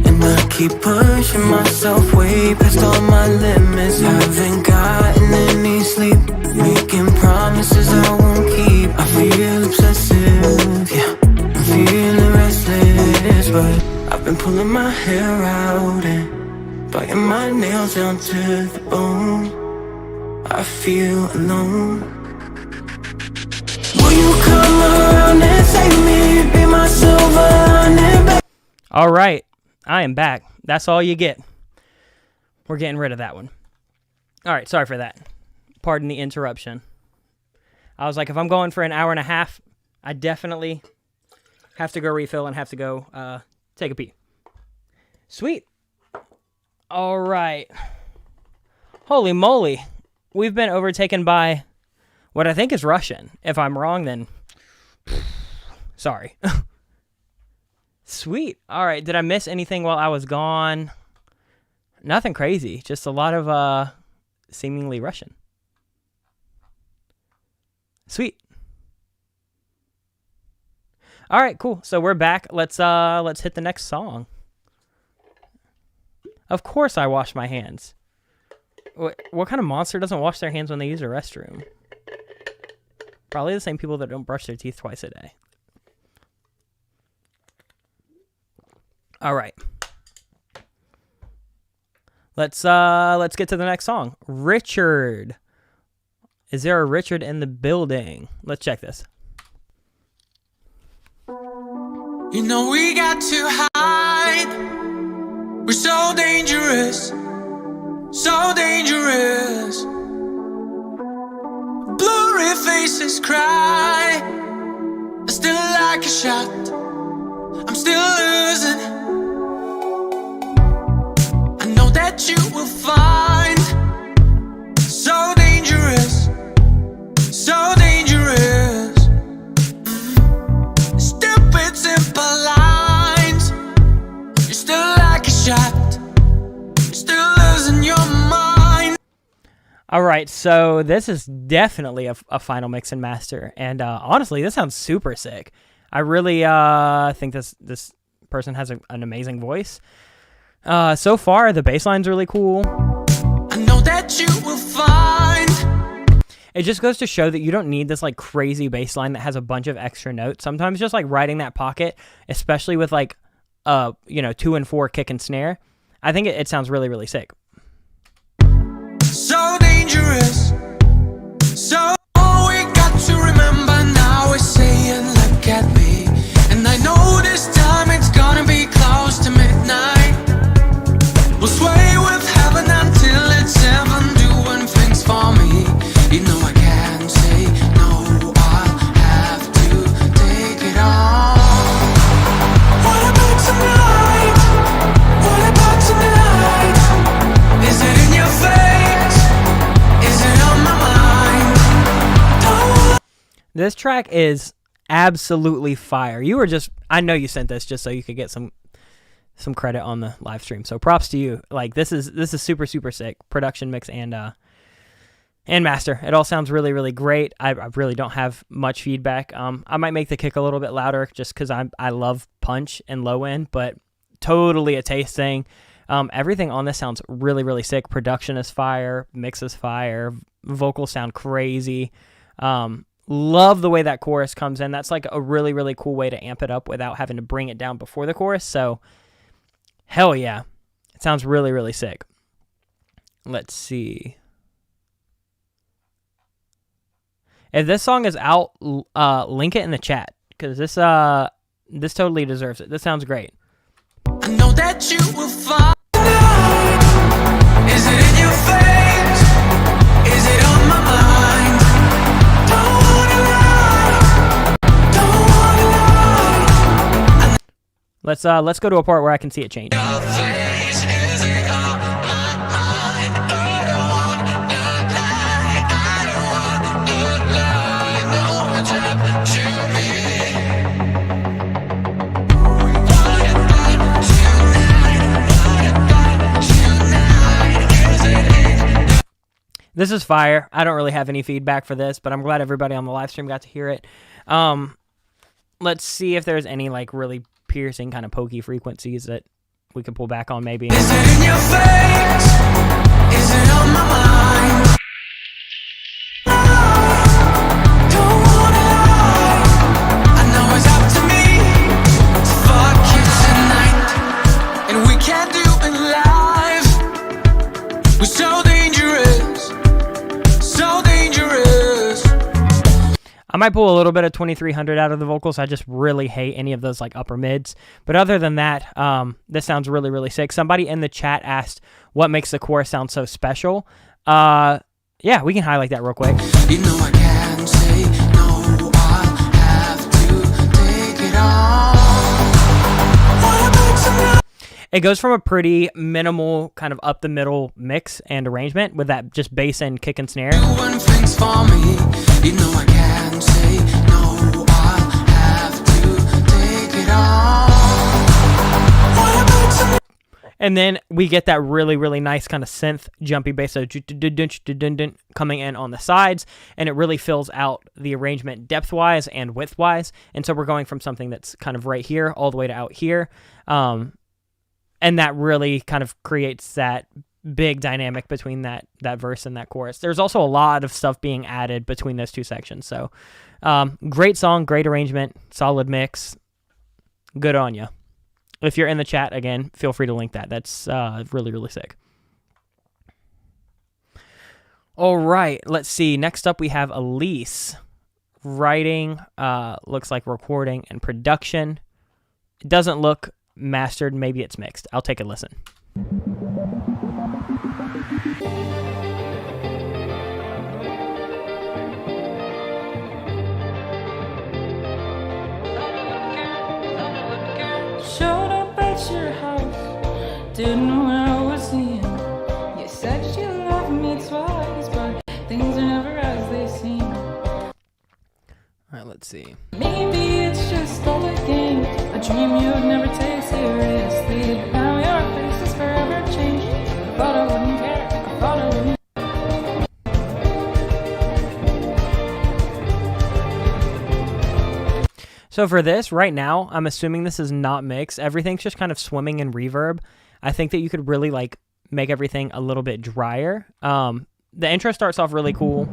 and I keep pushing myself way past all my limits. Haven't gotten any sleep, making promises I won't keep. I feel obsessive, yeah, I'm feeling restless, but I've been pulling my hair out and biting my nails down to the bone. I feel alone. Will you come around and save me? Be my silver lining, baby. All right. I am back. That's all you get. We're getting rid of that one. All right. Sorry for that. Pardon the interruption. I was like, if I'm going for an hour and a half, I definitely have to go refill and have to go take a pee. Sweet. All right. Holy moly. We've been overtaken by what I think is Russian. If I'm wrong, then sorry. Sweet. All right. Did I miss anything while I was gone? Nothing crazy. Just a lot of seemingly Russian. Sweet. All right, cool. So we're back. Let's hit the next song. Of course I wash my hands. What kind of monster doesn't wash their hands when they use a restroom? Probably the same people that don't brush their teeth twice a day. All right. Let's get to the next song. Richard. Is there a Richard in the building? Let's check this. You know we got to hide. We're so dangerous. So dangerous. Blurry faces cry. I still like a shot. I'm still losing. I know that you will find so dangerous. All right, so this is definitely a final mix and master, and honestly, this sounds super sick. I really think this person has an amazing voice. So far, the bass line's really cool. I know that you will find. It just goes to show that you don't need this like crazy bass line that has a bunch of extra notes. Sometimes just like riding that pocket, especially with like 2 and 4 kick and snare, I think it sounds really, really sick. So dangerous. So we got to remember now we're saying look at me. And I know this time it's gonna be close to midnight. We'll sway with heaven until it's heaven doing things for me. You know I can't say no, I'll have to take it on. What about tonight? What about tonight? Is it in your face? Is it on my mind? Don't. This track is absolutely fire. I know you sent this just so you could get some credit on the live stream. So props to you. Like this is super, super sick. Production, mix, and master. It all sounds really, really great. I really don't have much feedback. I might make the kick a little bit louder just because I love punch and low end, but totally a taste thing. Everything on this sounds really, really sick. Production is fire. Mix is fire. Vocals sound crazy. Love the way that chorus comes in. That's like a really, really cool way to amp it up without having to bring it down before the chorus. So, hell yeah. It sounds really, really sick. Let's see. If this song is out, link it in the chat because this totally deserves it. This sounds great. I know that you will find. Is it in your face? Is it on my mind? Don't wanna lie. Don't wanna lie. Let's go to a part where I can see it change. Your face, is it on my mind? I don't wanna lie. I don't wanna lie. You know what's happened to me. This is fire. I don't really have any feedback for this, but I'm glad everybody on the live stream got to hear it. Let's see if there's any like really piercing kind of pokey frequencies that we could pull back on maybe. Is it in your face? Is it on my mind? Don't wanna lie. I know it's up to me to fuck you tonight, and we can't do it live. We're so dangerous, so dangerous. I might pull a little bit of 2300 out of the vocals. I just really hate any of those like upper mids. But other than that, this sounds really, really sick. Somebody in the chat asked what makes the chorus sound so special. Yeah, we can highlight that real quick. You know I can't say no, I'll have to take it on. What about tonight? It goes from a pretty minimal kind of up the middle mix and arrangement with that just bass and kick and snare. Doing things for me. You know I can't say no, I'll have to take it on. What about tonight? And then we get that really, really nice kind of synth jumpy bass so coming in on the sides, and it really fills out the arrangement depth-wise and width-wise. And so we're going from something that's kind of right here all the way to out here. And that really kind of creates that big dynamic between that verse and that chorus. There's also a lot of stuff being added between those two sections. So great song, great arrangement, solid mix. Good on you. If you're in the chat, again, feel free to link that. That's really, really sick. All right, let's see. Next up, we have Elise. Writing, looks like recording and production. It doesn't look mastered. Maybe it's mixed. I'll take a listen. Showed up at your house, didn't know what I was seeing. You said you loved me twice, but things are never as they seem. All right, let's see. Maybe it's just all a game, a dream you'd never take seriously. Now your face is forever changed. I thought I wouldn't care, I thought I wouldn't. So for this, right now, I'm assuming this is not mixed. Everything's just kind of swimming in reverb. I think that you could really like make everything a little bit drier. The intro starts off really cool.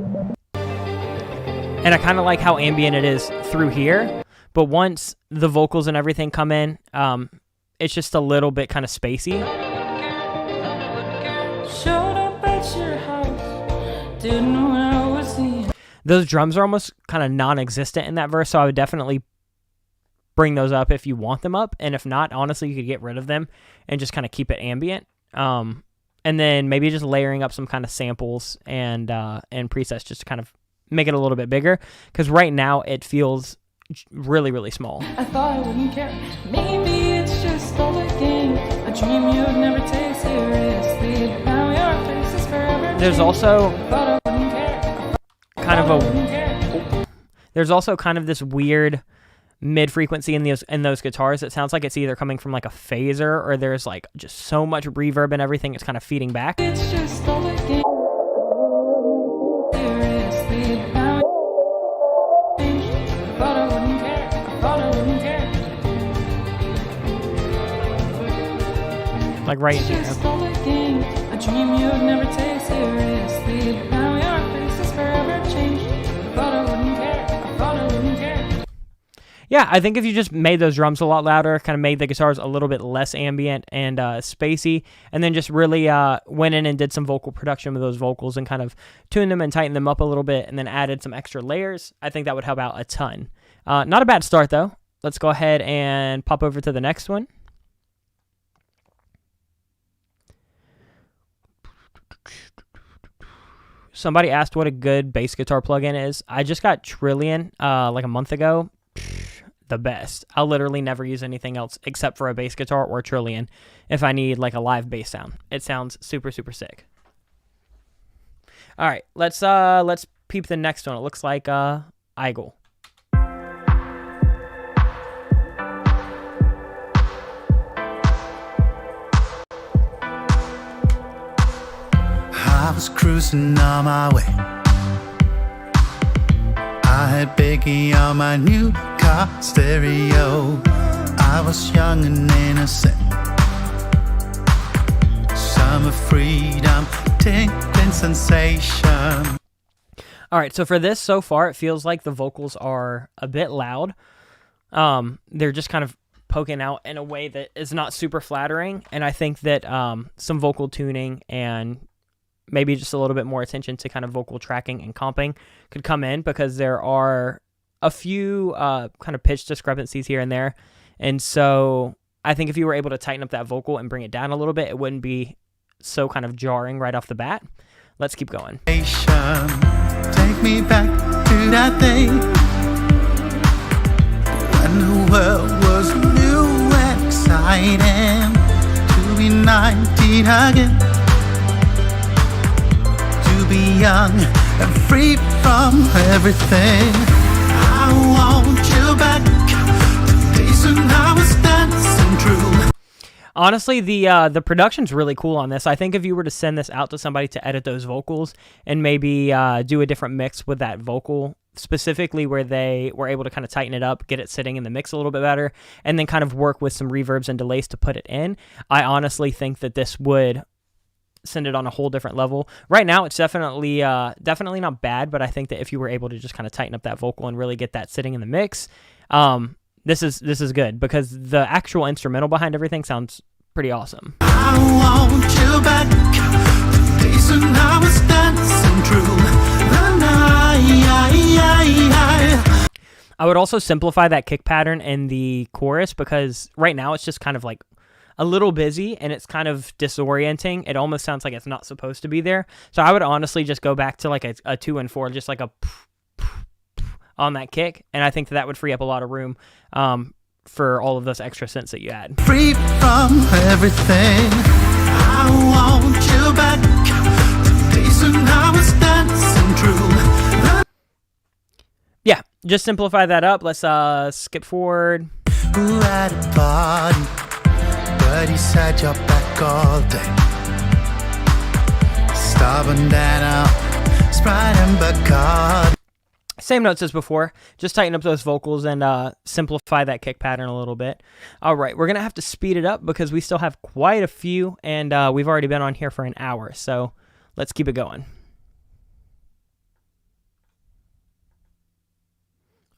And I kind of like how ambient it is through here. But once the vocals and everything come in, it's just a little bit kind of spacey. Showed up at your house, didn't know where I was seeing. Those drums are almost kind of non-existent in that verse, so I would definitely bring those up if you want them up. And if not, honestly, you could get rid of them and just kind of keep it ambient. And then maybe just layering up some kind of samples and presets just to kind of make it a little bit bigger. Because right now it feels really, really small. I thought I wouldn't care. Maybe it's just all a game, a dream you'd never take seriously. Now your face is forever. There's also Thought I wouldn't care. kind of Wouldn't care. there's also kind of this weird mid frequency in those guitars. It sounds like it's either coming from like a phaser or there's like just so much reverb and everything. It's kind of feeding back. It's just all a game. Seriously, now thought I wouldn't care. Thought I wouldn't care. Like right in It's here. just all a game, a dream you'd never take seriously. Now your face is forever changed. Thought I wouldn't care. Thought I wouldn't care. Yeah, I think if you just made those drums a lot louder, kind of made the guitars a little bit less ambient and spacey, and then just really went in and did some vocal production with those vocals and kind of tuned them and tightened them up a little bit and then added some extra layers, I think that would help out a ton. Not a bad start, though. Let's go ahead and pop over to the next one. Somebody asked what a good bass guitar plugin is. I just got Trillion like a month ago. The best. I'll literally never use anything else except for a bass guitar or Trillion if I need like a live bass sound. It sounds super, super sick. All right, let's peep the next one. It looks like Igel. I was cruising on my way. I had Biggie on my new car stereo. I was young and innocent. Summer freedom, tingling sensation. All right, so for this, so far, it feels like the vocals are a bit loud. They're just kind of poking out in a way that is not super flattering, and I think that some vocal tuning and maybe just a little bit more attention to kind of vocal tracking and comping could come in, because there are a few kind of pitch discrepancies here and there. And so I think if you were able to tighten up that vocal and bring it down a little bit, it wouldn't be so kind of jarring right off the bat. Let's keep going. Take me back to that day when the world was new and exciting. To be 19 again, to be young and free from everything. I want you back to days when I was dancing true. Honestly, the production's really cool on this. I think if you were to send this out to somebody to edit those vocals and maybe do a different mix with that vocal, specifically where they were able to kind of tighten it up, get it sitting in the mix a little bit better, and then kind of work with some reverbs and delays to put it in, I honestly think that this would send it on a whole different level. Right now, it's definitely not bad, but I think that if you were able to just kind of tighten up that vocal and really get that sitting in the mix, this is good, because the actual instrumental behind everything sounds pretty awesome. I want you back to days when I was dancing true. I would also simplify that kick pattern in the chorus, because right now it's just kind of like a little busy and it's kind of disorienting. It almost sounds like it's not supposed to be there. So I would honestly just go back to like a 2 and 4, just like a on that kick, and I think that would free up a lot of room for all of those extra synths that you add. Free from everything. I want you back to days when I was dancing true. Yeah, just simplify that up. Let's skip forward. Who at a party, but he said you're back all day. Stubborn Dana, Sprite and Bacardi. Same notes as before, just tighten up those vocals and simplify that kick pattern a little bit. All right, we're going to have to speed it up because we still have quite a few, and we've already been on here for an hour, so let's keep it going.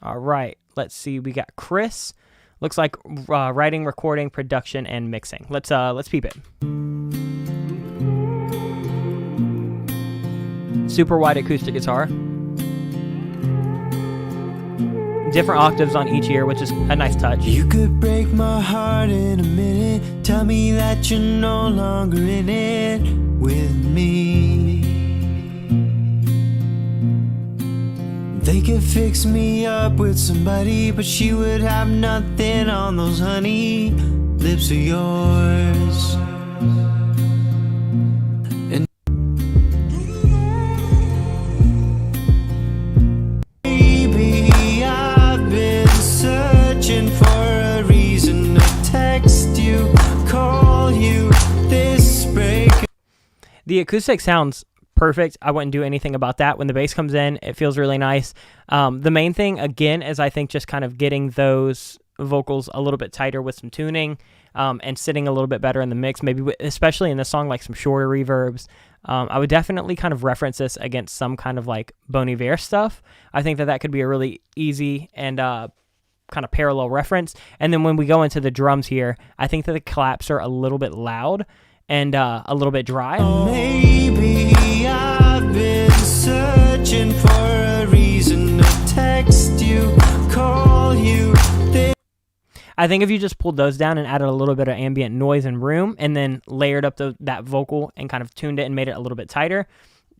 All right, let's see. We got Chris. Looks like writing, recording, production, and mixing. Let's peep it. Super wide acoustic guitar. Different octaves on each ear, which is a nice touch. You could break my heart in a minute. Tell me that you're no longer in it with me. They could fix me up with somebody, but she would have nothing on those honey lips of yours. And baby, I've been searching for a reason to text you, call you, this break. The acoustic sounds perfect. I wouldn't do anything about that. When the bass comes in, it feels really nice. The main thing, again, is I think just kind of getting those vocals a little bit tighter with some tuning and sitting a little bit better in the mix, maybe especially in this song, like some shorter reverbs. I would definitely kind of reference this against some kind of like Bon Iver stuff. I think that could be a really easy and kind of parallel reference. And then when we go into the drums here, I think that the claps are a little bit loud and a little bit dry. Maybe I've been searching for a reason to text you, call you. I think if you just pulled those down and added a little bit of ambient noise and room and then layered up that vocal and kind of tuned it and made it a little bit tighter,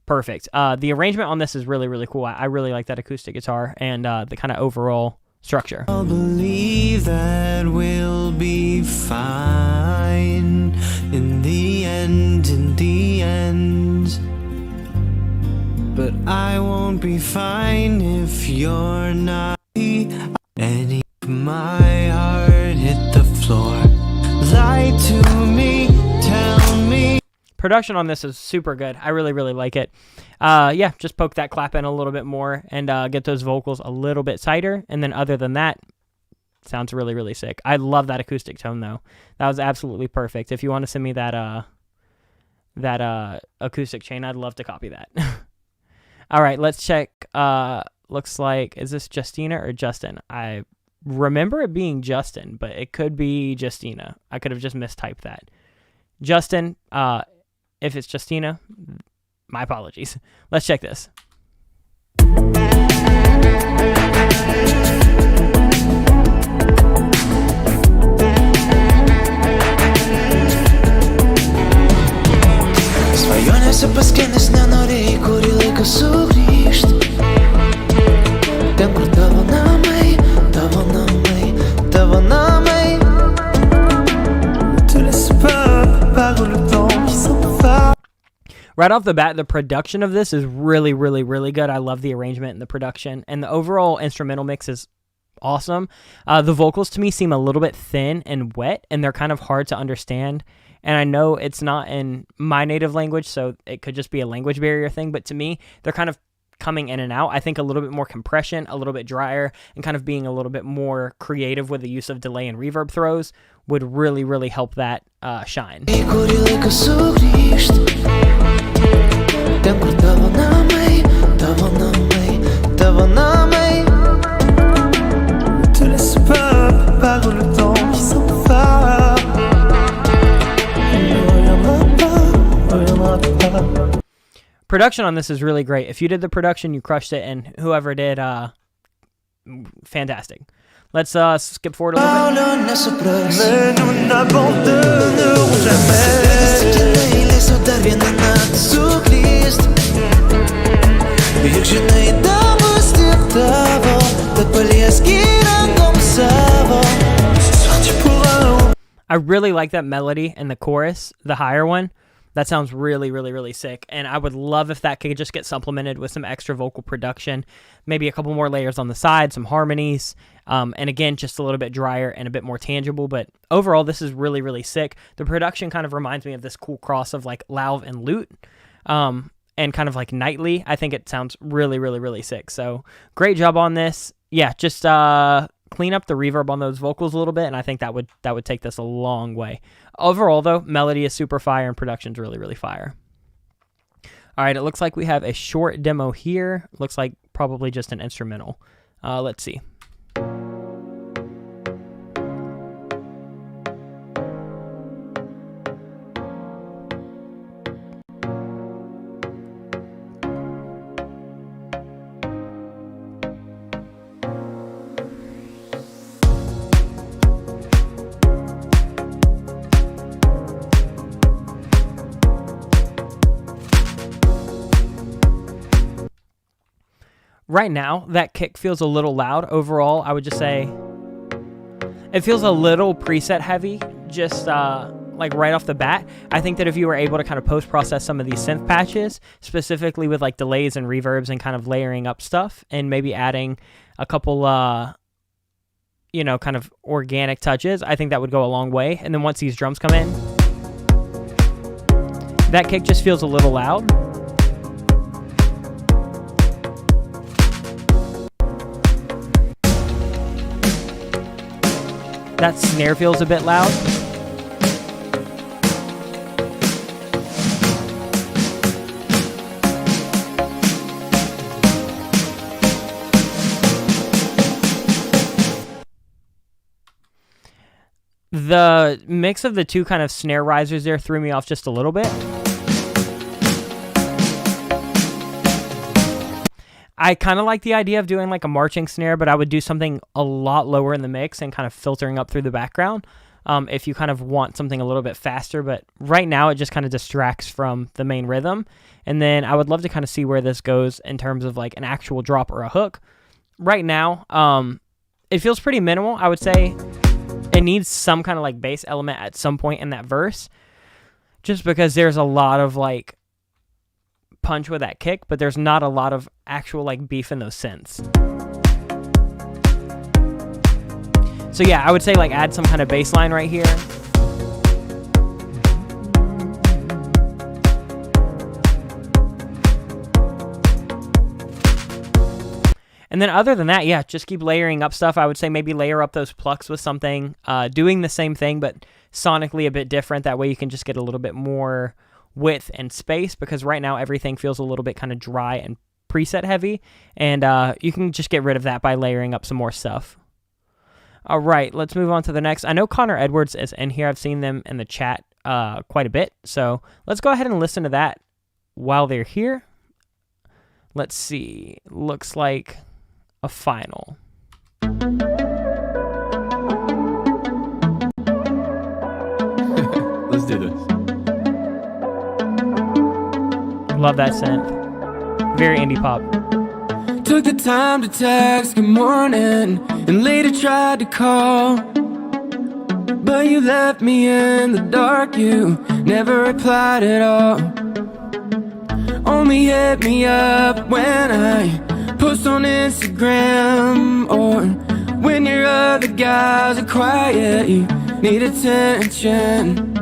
perfect. The arrangement on this is really, really cool. I really like that acoustic guitar and the kind of overall structure. I'll believe that we'll be fine in the end, but I won't be fine if you're not. And my heart hit the floor. Lie to me, tell me. Production on this is super good. I really, really like it. Yeah, just poke that clap in a little bit more and get those vocals a little bit tighter. And then other than that, sounds really, really sick. I love that acoustic tone, though. That was absolutely perfect. If you want to send me that acoustic chain, I'd love to copy that. All right, let's check. Looks like, is this Justina or Justin? I remember it being Justin, but it could be Justina. I could have just mistyped that. Justin, if it's Justina, my apologies. Let's check this. Svajonėse paskendęs nenorėjai, kurį laiką sugrįžt. Ten, kur tavo namai, tavo namai, tavo namai. Tu laisses pas par le temps qui s'en va. Right off the bat, the production of this is really, really, really good. I love the arrangement and the production, and the overall instrumental mix is awesome. The vocals to me seem a little bit thin and wet, and they're kind of hard to understand. And I know it's not in my native language, so it could just be a language barrier thing, but to me, they're kind of coming in and out. I think a little bit more compression, a little bit drier, and kind of being a little bit more creative with the use of delay and reverb throws would really, really help that shine. Production on this is really great. If you did the production, you crushed it, and whoever did, fantastic. Let's skip forward a little bit. I really like that melody and the chorus, the higher one. That sounds really, really, really sick, and I would love if that could just get supplemented with some extra vocal production, maybe a couple more layers on the side, some harmonies, and again, just a little bit drier and a bit more tangible, but overall, this is really, really sick. The production kind of reminds me of this cool cross of like Lauv and Lute, and kind of like nightly, I think it sounds really, really, really sick. So great job on this. Yeah, just clean up the reverb on those vocals a little bit, and I think that would take this a long way. Overall, though, melody is super fire and production's really, really fire. All right, it looks like we have a short demo here. Looks like probably just an instrumental. Let's see. Right now, that kick feels a little loud. Overall, I would just say it feels a little preset heavy, just like right off the bat. I think that if you were able to kind of post-process some of these synth patches, specifically with like delays and reverbs and kind of layering up stuff, and maybe adding a couple, you know, kind of organic touches, I think that would go a long way. And then once these drums come in, that kick just feels a little loud. That snare feels a bit loud. The mix of the two kind of snare risers there threw me off just a little bit. I kind of like the idea of doing like a marching snare, but I would do something a lot lower in the mix and kind of filtering up through the background if you kind of want something a little bit faster. But right now it just kind of distracts from the main rhythm. And then I would love to kind of see where this goes in terms of like an actual drop or a hook. Right now, it feels pretty minimal. I would say it needs some kind of like bass element at some point in that verse, just because there's a lot of like punch with that kick, but there's not a lot of actual like beef in those synths. So yeah, I would say like add some kind of bass line right here. And then other than that, yeah, just keep layering up stuff. I would say maybe layer up those plucks with something, doing the same thing, but sonically a bit different. That way you can just get a little bit more width and space, because right now everything feels a little bit kind of dry and preset heavy, and you can just get rid of that by layering up some more stuff. All right, let's move on to the next. I know Connor Edwards is in here. I've seen them in the chat quite a bit, so let's go ahead and listen to that while they're here. Let's see. Looks like a final. Let's do this. Love that synth. Very indie pop. Took the time to text good morning and later tried to call, but you left me in the dark. You never replied at all. Only hit me up when I post on Instagram, or when your other guys are quiet, you need attention.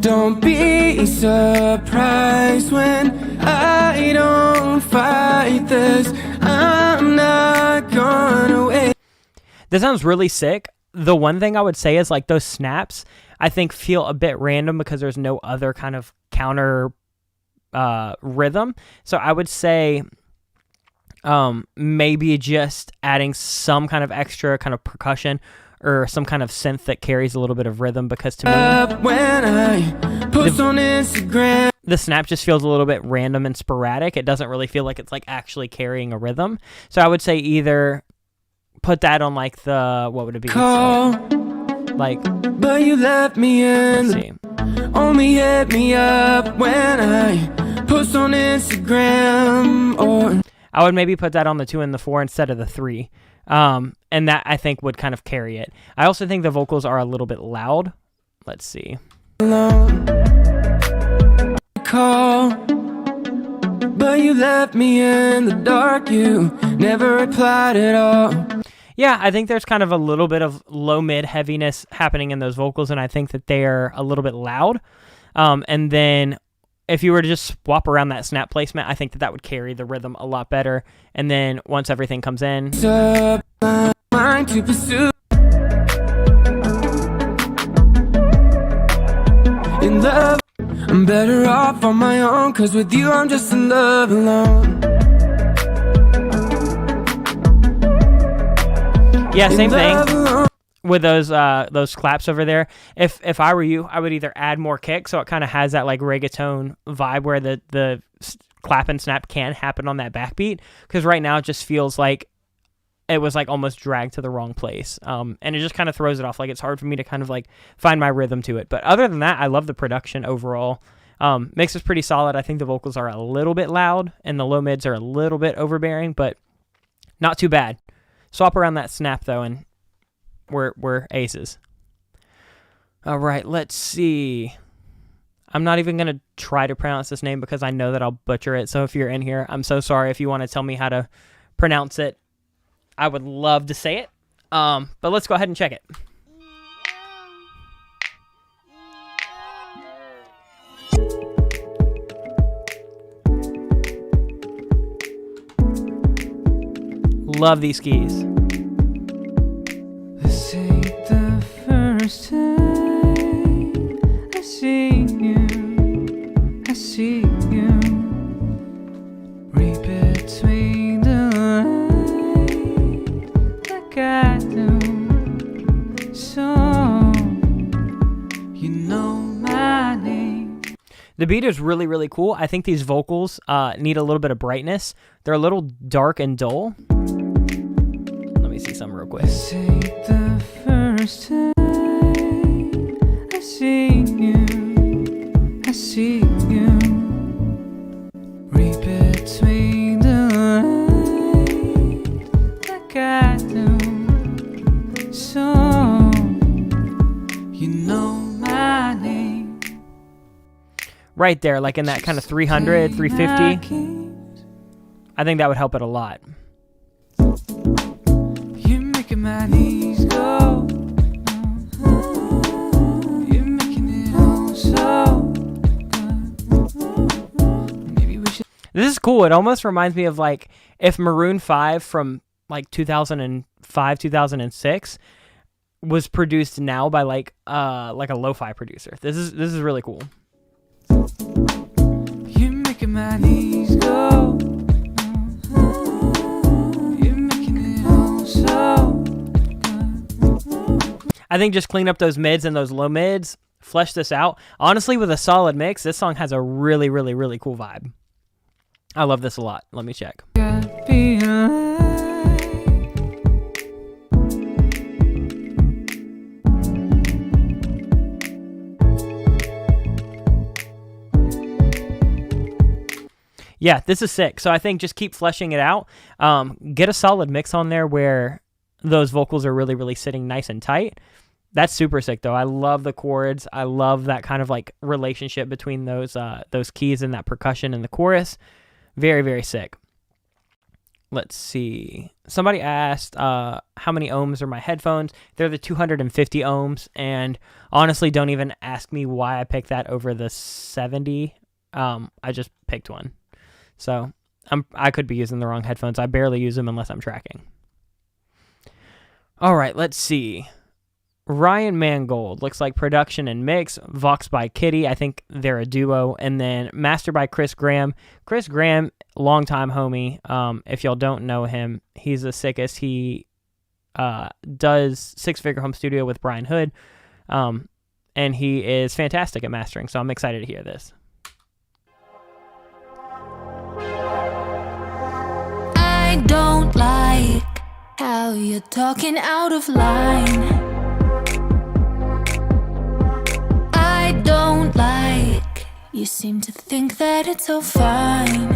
Don't be surprised when I don't fight this. I'm not gonna wait. This sounds really sick. The one thing I would say is like those snaps, I think feel a bit random because there's no other kind of counter rhythm. So I would say maybe just adding some kind of extra kind of percussion or some kind of synth that carries a little bit of rhythm, because to me, when I post on Instagram, the snap just feels a little bit random and sporadic. It doesn't really feel like it's like actually carrying a rhythm. So I would say either put that on like the, what would it be? call, Like, but you left me in. let's see. Only hit me up when I post on Instagram, or I would maybe put that on the 2 and the 4 instead of the 3. And that I think would kind of carry it. I also think the vocals are a little bit loud. Let's see. alone. Call, but you left me in the dark. You never replied at all. Yeah, I think there's kind of a little bit of low-mid heaviness happening in those vocals, and I think that they're a little bit loud. And then if you were to just swap around that snap placement, I think that would carry the rhythm a lot better. And then once everything comes in, Mind to pursue. In love, I'm better off on my own, 'cause with you I'm just in love alone. yeah, same thing with those claps over there. If I were you, I would either add more kick, so it kind of has that like reggaeton vibe where the clap and snap can happen on that backbeat, because right now it just feels like it was like almost dragged to the wrong place, and it just kind of throws it off. Like it's hard for me to kind of like find my rhythm to it. But other than that, I love the production overall. Mix is pretty solid. I think the vocals are a little bit loud and the low mids are a little bit overbearing, but not too bad. Swap around that snap though, and we're aces. All right, let's see. I'm not even going to try to pronounce this name because I know that I'll butcher it. So if you're in here, I'm so sorry. If you want to tell me how to pronounce it, I would love to say it. But let's go ahead and check it. Love these keys. This ain't the first time I see you. I see you. Read between the lines like I do. So you know my name. The beat is really, really cool. I think these vocals need a little bit of brightness. They're a little dark and dull. Let me see some real quick. This ain't the first time I see you. I see you. Read between the lines like I do. So you know my name. Right there, like in that kind of 300, 350. I think that would help it a lot. You're making my knees go. You're making it all so good. Maybe we should. This is cool. It almost reminds me of like if Maroon 5 from like 2005, 2006 was produced now by like a lo-fi producer. This is really cool. You're making my knees go. You're making it all so good. I think just clean up those mids and those low mids, flesh this out. Honestly, with a solid mix, this song has a really, really, really cool vibe. I love this a lot. Let me check. Gotta be alive. Yeah, this is sick. So I think just keep fleshing it out. Get a solid mix on there where those vocals are really, really sitting nice and tight. That's super sick, though. I love the chords. I love that kind of like relationship between those keys and that percussion in the chorus. Very, very sick. Let's see. Somebody asked how many ohms are my headphones. They're the 250 ohms. And honestly, don't even ask me why I picked that over the 70. I just picked one. So I could be using the wrong headphones. I barely use them unless I'm tracking. All right, let's see. Ryan Mangold, looks like production and mix. Vox by Kitty, I think they're a duo. And then master by Chris Graham. Chris Graham, longtime homie. If y'all don't know him, he's the sickest. He does Six Figure Home Studio with Brian Hood. And he is fantastic at mastering, so I'm excited to hear this. I don't like how you're talking out of line. I don't like you seem to think that it's so fine.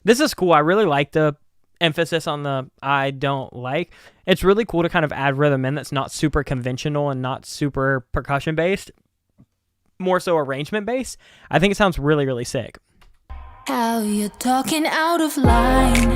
This is cool. I really like the emphasis on the I don't like. It's really cool to kind of add rhythm in that's not super conventional and not super percussion based, more so arrangement based. I think it sounds really, really sick. How you're talking out of line.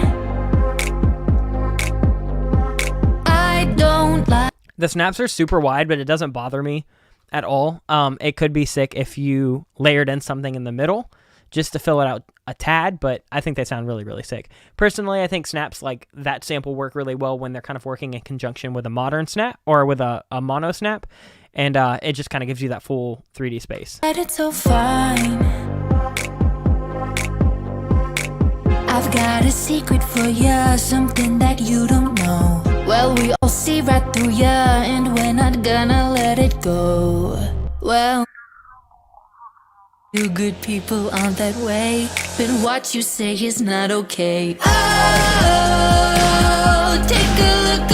I don't like. The snaps are super wide, but it doesn't bother me. at all. It could be sick if you layered in something in the middle just to fill it out a tad, but I think they sound really, really sick. Personally, I think snaps like that sample work really well when they're kind of working in conjunction with a modern snap or with a mono snap, and it just kind of gives you that full 3D space. But it's so fine. I've got a secret for ya, something that you don't know. Well, we all see right through ya, and we're not gonna let it go. Well, you good people aren't that way, but what you say is not okay. Oh, take a look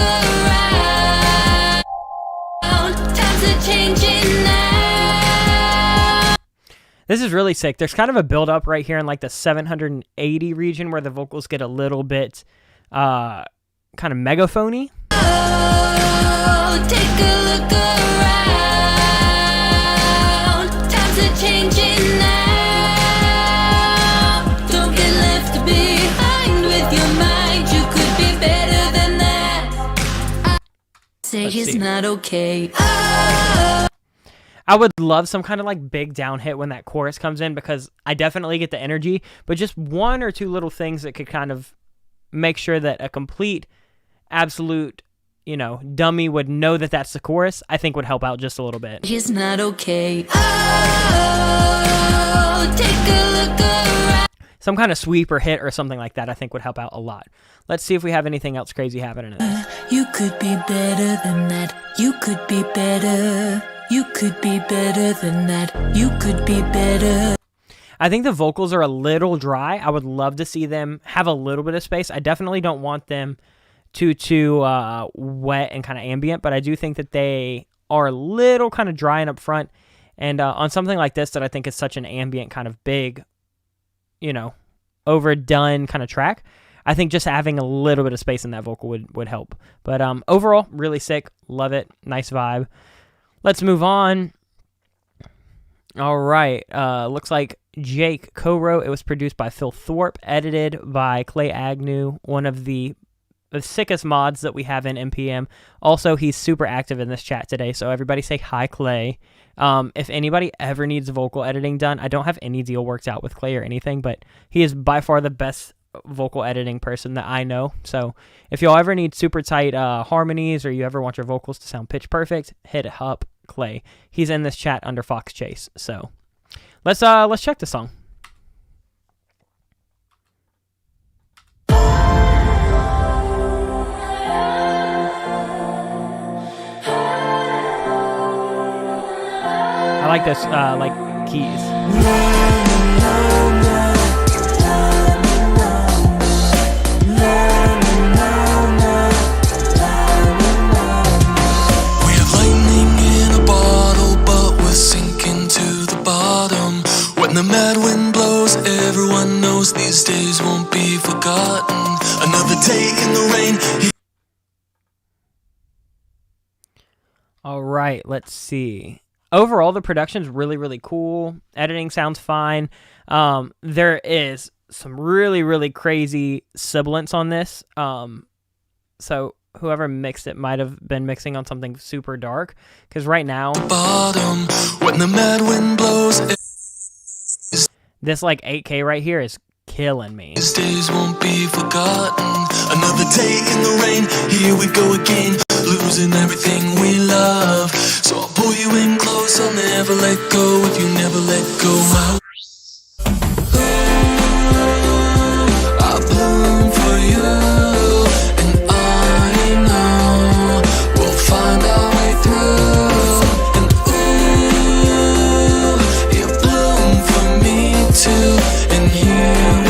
around. Times are changing now. This is really sick. There's kind of a build up right here in like the 780 region where the vocals get a little bit kind of megaphony. Oh, take a look around. Times are changing now. Don't get left behind with your mind. You could be better than that. I say it's not okay. Oh. I would love some kind of like big down hit when that chorus comes in, because I definitely get the energy, but just one or two little things that could kind of make sure that a complete, absolute, dummy would know that that's the chorus, I think would help out just a little bit. It's not okay. Oh, take a look around. Some kind of sweep or hit or something like that I think would help out a lot. Let's see if we have anything else crazy happening in this. You could be better than that. You could be better. You could be better than that. You could be better. I think the vocals are a little dry. I would love to see them have a little bit of space. I definitely don't want them too wet and kind of ambient, but I do think that they are a little kind of dry and up front. And on something like this that I think is such an ambient kind of big, overdone kind of track, I think just having a little bit of space in that vocal would help. But overall, really sick. Love it. Nice vibe. Let's move on. All right. Looks like Jake co-wrote. It was produced by Phil Thorpe, edited by Clay Agnew, one of the sickest mods that we have in NPM. Also, he's super active in this chat today, so everybody say hi, Clay. If anybody ever needs vocal editing done, I don't have any deal worked out with Clay or anything, but he is by far the best vocal editing person that I know. So if y'all ever need super tight harmonies, or you ever want your vocals to sound pitch perfect, hit up Clay. He's in this chat under Fox Chase. So let's check the song. I like this keys. When the mad wind blows, everyone knows these days won't be forgotten. Another day in the rain. All right, let's see. Overall, the production's really, really cool. Editing sounds fine. There is some really, really crazy sibilance on this. So whoever mixed it might have been mixing on something super dark, because right now, Bottom, when the mad wind blows, this like 8K right here is killing me. these days won't be forgotten. Another day in the rain, here we go again, losing everything we love. So I'll pull you in close, I'll never let go if you never let go. I bloom for you, and I know we'll find our way through. And ooh, you bloom for me too, and here we.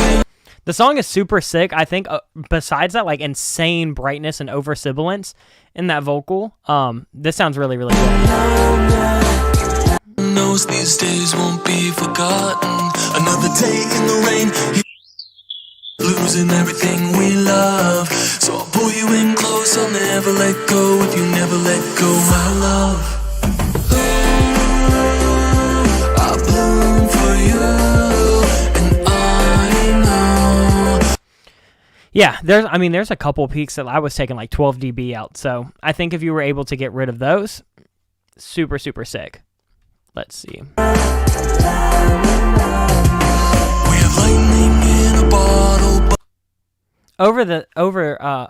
The song is super sick. I think besides that like insane brightness and over sibilance in that vocal, this sounds really, really good. Knows these days won't be forgotten. Another day in the rain, losing everything we love. So I'll pull you in close, I'll never let go if you never let go, my love. I bloom for you, and I know. Yeah, there's a couple peaks that I was taking like 12 dB out. So I think if you were able to get rid of those, super, super sick. Let's see. We have lightning in a bottle.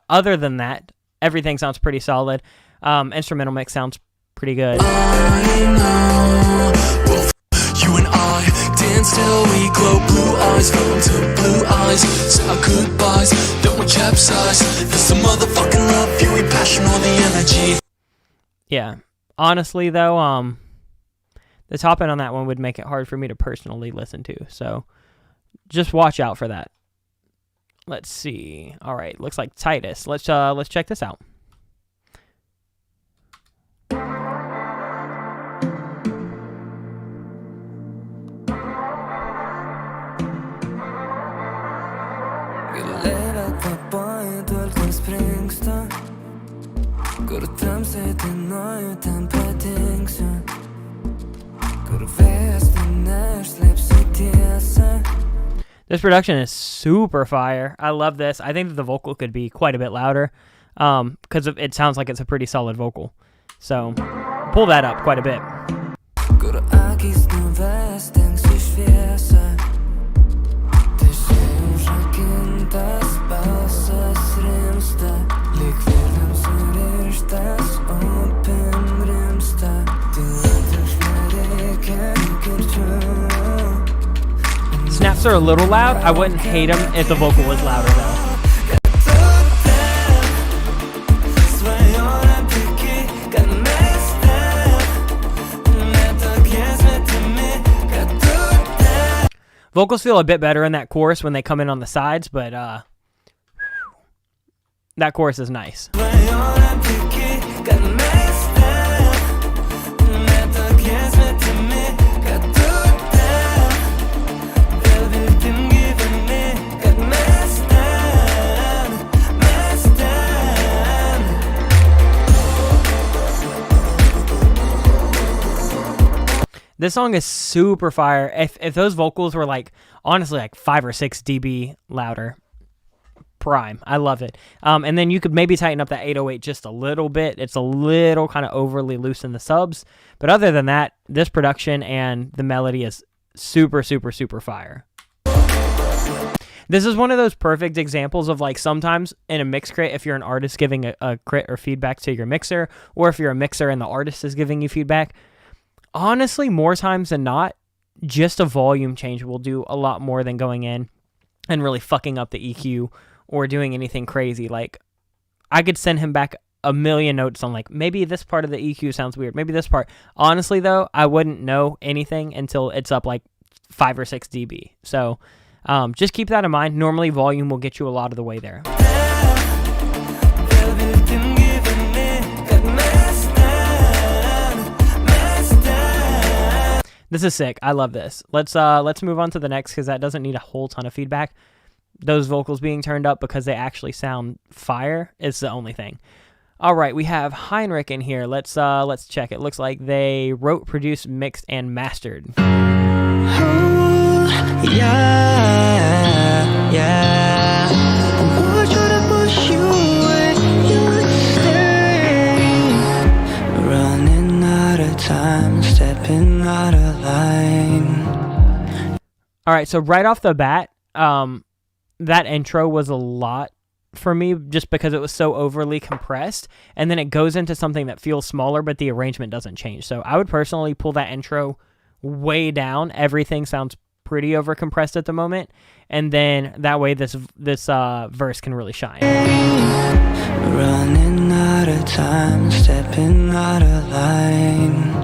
Other than that, everything sounds pretty solid. Instrumental mix sounds pretty good. I know. Well, you and I dance till we glow. Blue eyes fell into blue eyes. Say our goodbyes, don't want capsize. There's the motherfucking love, fury, passion, all the energy. Yeah. Honestly, though, the top end on that one would make it hard for me to personally listen to. So just watch out for that. Let's see. All right, looks like Titus. Let's check this out. This production is super fire. I love this. I think that the vocal could be quite a bit louder because it sounds like it's a pretty solid vocal. So pull that up quite a bit. Snaps are a little loud. I wouldn't hate them if the vocal was louder though. Vocals feel a bit better in that chorus when they come in on the sides, but that chorus is nice. This song is super fire. If those vocals were like, honestly, like 5 or 6 dB louder, prime. I love it. And then you could maybe tighten up that 808 just a little bit. It's a little kind of overly loose in the subs. But other than that, this production and the melody is super, super, super fire. This is one of those perfect examples of like sometimes in a mix crit, if you're an artist giving a crit or feedback to your mixer, or if you're a mixer and the artist is giving you feedback, honestly, more times than not, just a volume change will do a lot more than going in and really fucking up the EQ or doing anything crazy. Like, I could send him back a million notes on, like, maybe this part of the EQ sounds weird. Maybe this part. Honestly, though, I wouldn't know anything until it's up, like, 5 or 6 dB. So, just keep that in mind. Normally, volume will get you a lot of the way there. This is sick. I love this. Let's move on to the next because that doesn't need a whole ton of feedback. Those vocals being turned up because they actually sound fire is the only thing. All right, we have Heinrich in here. Let's check. It looks like they wrote, produced, mixed, and mastered. Running out of time, stepping out of line. All right, so right off the bat, that intro was a lot for me just because it was so overly compressed, and then it goes into something that feels smaller, but the arrangement doesn't change. So I would personally pull that intro way down. Everything sounds pretty over compressed at the moment, and then that way this verse can really shine. Running out of time, stepping out of line.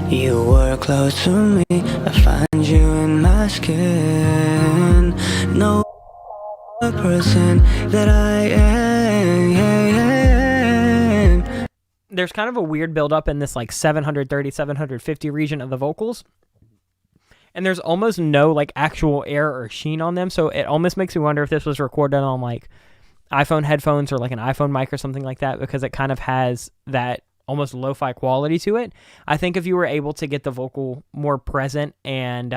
You were close to me, I find you in my skin. No person that I am. There's kind of a weird build-up in this like 730, 750 region of the vocals. And there's almost no like actual air or sheen on them, so it almost makes me wonder if this was recorded on like iPhone headphones or like an iPhone mic or something like that, because it kind of has that almost lo-fi quality to it. I think if you were able to get the vocal more present and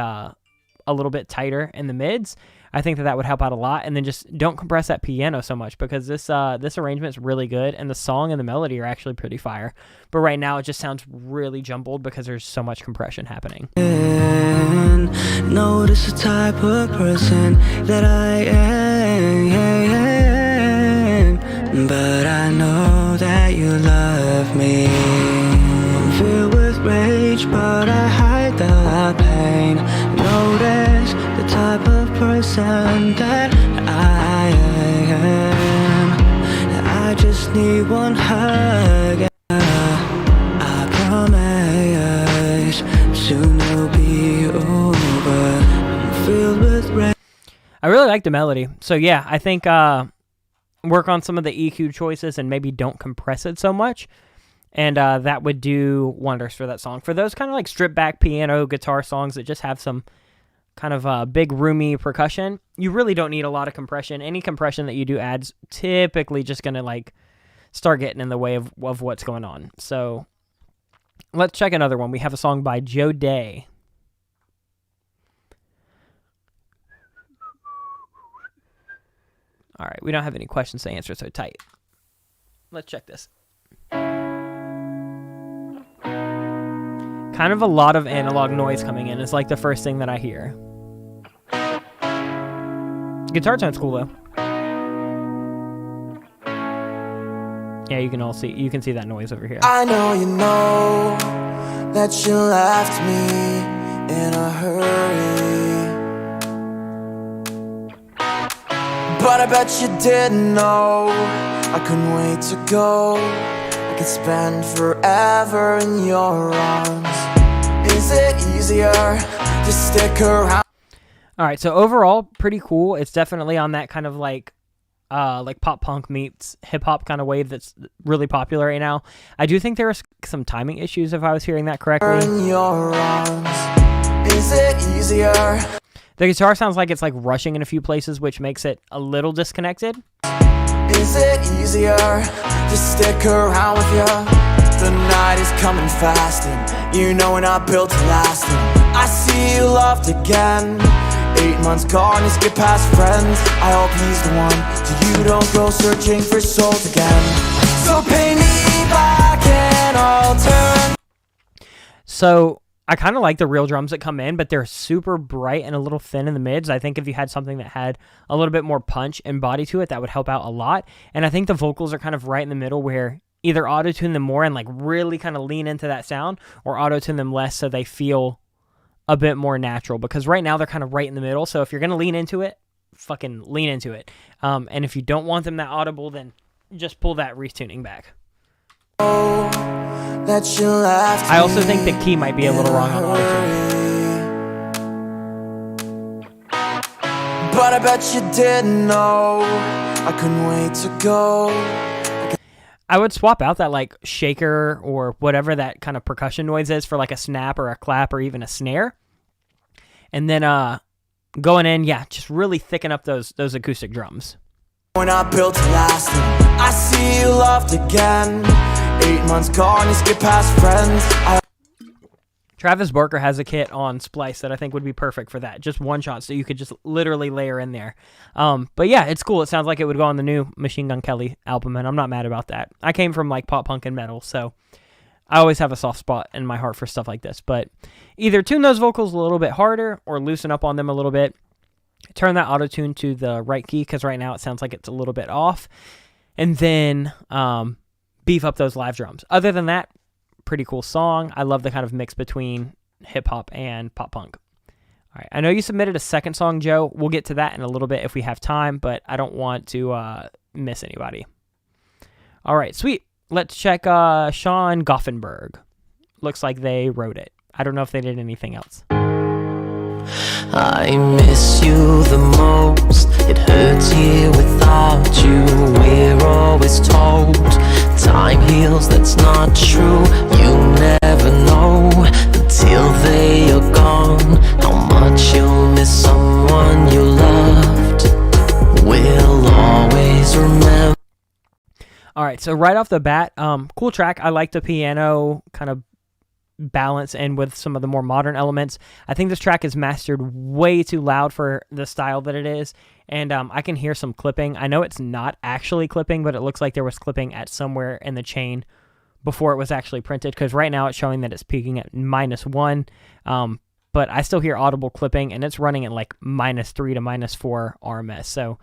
a little bit tighter in the mids, I think that would help out a lot. And then just don't compress that piano so much, because this arrangement's really good, and the song and the melody are actually pretty fire. But right now it just sounds really jumbled because there's so much compression happening. Notice the type of person that I am, but I know that you love me. I'm filled with rage, but I hide the pain. Notice the type of person that I am. I just need one hug. I promise soon it'll be over. I'm filled with rage. I really like the melody. So yeah, I think work on some of the EQ choices and maybe don't compress it so much. And that would do wonders for that song. For those kind of like stripped back piano guitar songs that just have some kind of big roomy percussion, you really don't need a lot of compression. Any compression that you do adds typically just going to like start getting in the way of what's going on. So let's check another one. We have a song by Joe Day. All right, we don't have any questions to answer, so tight. Let's check this. Kind of a lot of analog noise coming in. It's like the first thing that I hear. Guitar tone's cool though. Yeah, you can see that noise over here. I know you know that you left me in a hurry, but I bet you didn't know I couldn't wait to go. I could spend forever in your arms. Is it easier to stick around? All right, so overall, pretty cool. It's definitely on that kind of like pop punk meets hip hop kind of wave that's really popular right now. I do think there are some timing issues if I was hearing that correctly. In your arms. Is it easier? The guitar sounds like it's like rushing in a few places, which makes it a little disconnected. Is it easier to stick around with you? The night is coming fast and you know we're not built to last. And I see you loved again. 8 months gone, you skip past friends. I hope he's the one, so you don't go searching for souls again. So pay me back and I'll turn. So I kind of like the real drums that come in, but they're super bright and a little thin in the mids. I think if you had something that had a little bit more punch and body to it, that would help out a lot. And I think the vocals are kind of right in the middle, where either auto-tune them more and like really kind of lean into that sound, or auto-tune them less so they feel a bit more natural, because right now they're kind of right in the middle. So if you're going to lean into it, fucking lean into it. And if you don't want them that audible, then just pull that retuning back. That you left I also think the key might be a little wrong on auto-tune. But I bet you didn't know I couldn't wait to go. I would swap out that like shaker or whatever that kind of percussion noise is for like a snap or a clap or even a snare. And then going in, yeah, just really thicken up those acoustic drums. We're not built to last. I see you loved again. 8 months gone, you skip past friends. Travis Barker has a kit on Splice that I think would be perfect for that. Just one shot, so you could just literally layer in there. But yeah, it's cool. It sounds like it would go on the new Machine Gun Kelly album, and I'm not mad about that. I came from like pop punk and metal, so I always have a soft spot in my heart for stuff like this. But either tune those vocals a little bit harder or loosen up on them a little bit. Turn that auto-tune to the right key, because right now it sounds like it's a little bit off. And then beef up those live drums. Other than that, pretty cool song. I love the kind of mix between hip-hop and pop-punk. All right, I know you submitted a second song, Joe. We'll get to that in a little bit if we have time, but I don't want to miss anybody. All right, sweet. Let's check Sean Goffenberg. Looks like they wrote it. I don't know if they did anything else. I miss you the most. It hurts here without you. We're always told time heals, that's not true. You never know until they are gone how much you'll miss someone you loved. We'll always remember. All right, so right off the bat, cool track. I like the piano kind of balance and with some of the more modern elements. I think this track is mastered way too loud for the style that it is, and I can hear some clipping. I know it's not actually clipping, but it looks like there was clipping at somewhere in the chain before it was actually printed, because right now it's showing that it's peaking at -1, but I still hear audible clipping, and it's running at like -3 to -4 RMS, so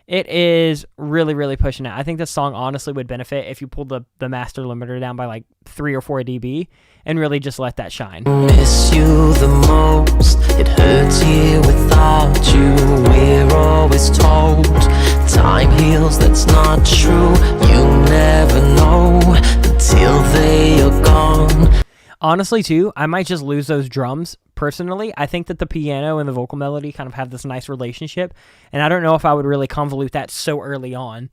it is really, really pushing it. I think this song honestly would benefit if you pulled the master limiter down by like 3 or 4 dB and really just let that shine. Miss you the most. It hurts here without you. We're always told time heals, that's not true. You never know until they are gone. Honestly, too, I might just lose those drums. Personally, I think that the piano and the vocal melody kind of have this nice relationship, and I don't know if I would really convolute that so early on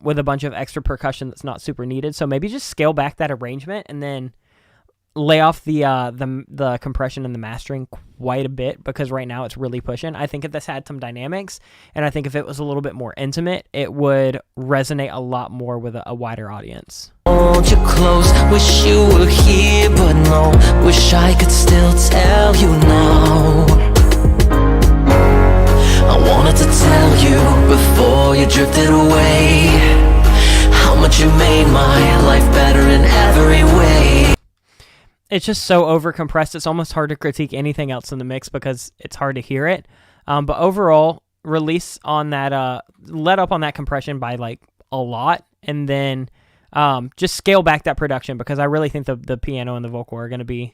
with a bunch of extra percussion that's not super needed. So maybe just scale back that arrangement and then lay off the compression and the mastering quite a bit, because right now it's really pushing. I think if this had some dynamics, and I think if it was a little bit more intimate, it would resonate a lot more with a wider audience. Hold you close, wish you were here, but no, wish I could still tell you now. I wanted to tell you before you drifted away how much you made my life better in every way. It's just so over-compressed, it's almost hard to critique anything else in the mix because it's hard to hear it. But overall, release on that, let up on that compression by like a lot, and then just scale back that production, because I really think the piano and the vocal are going to be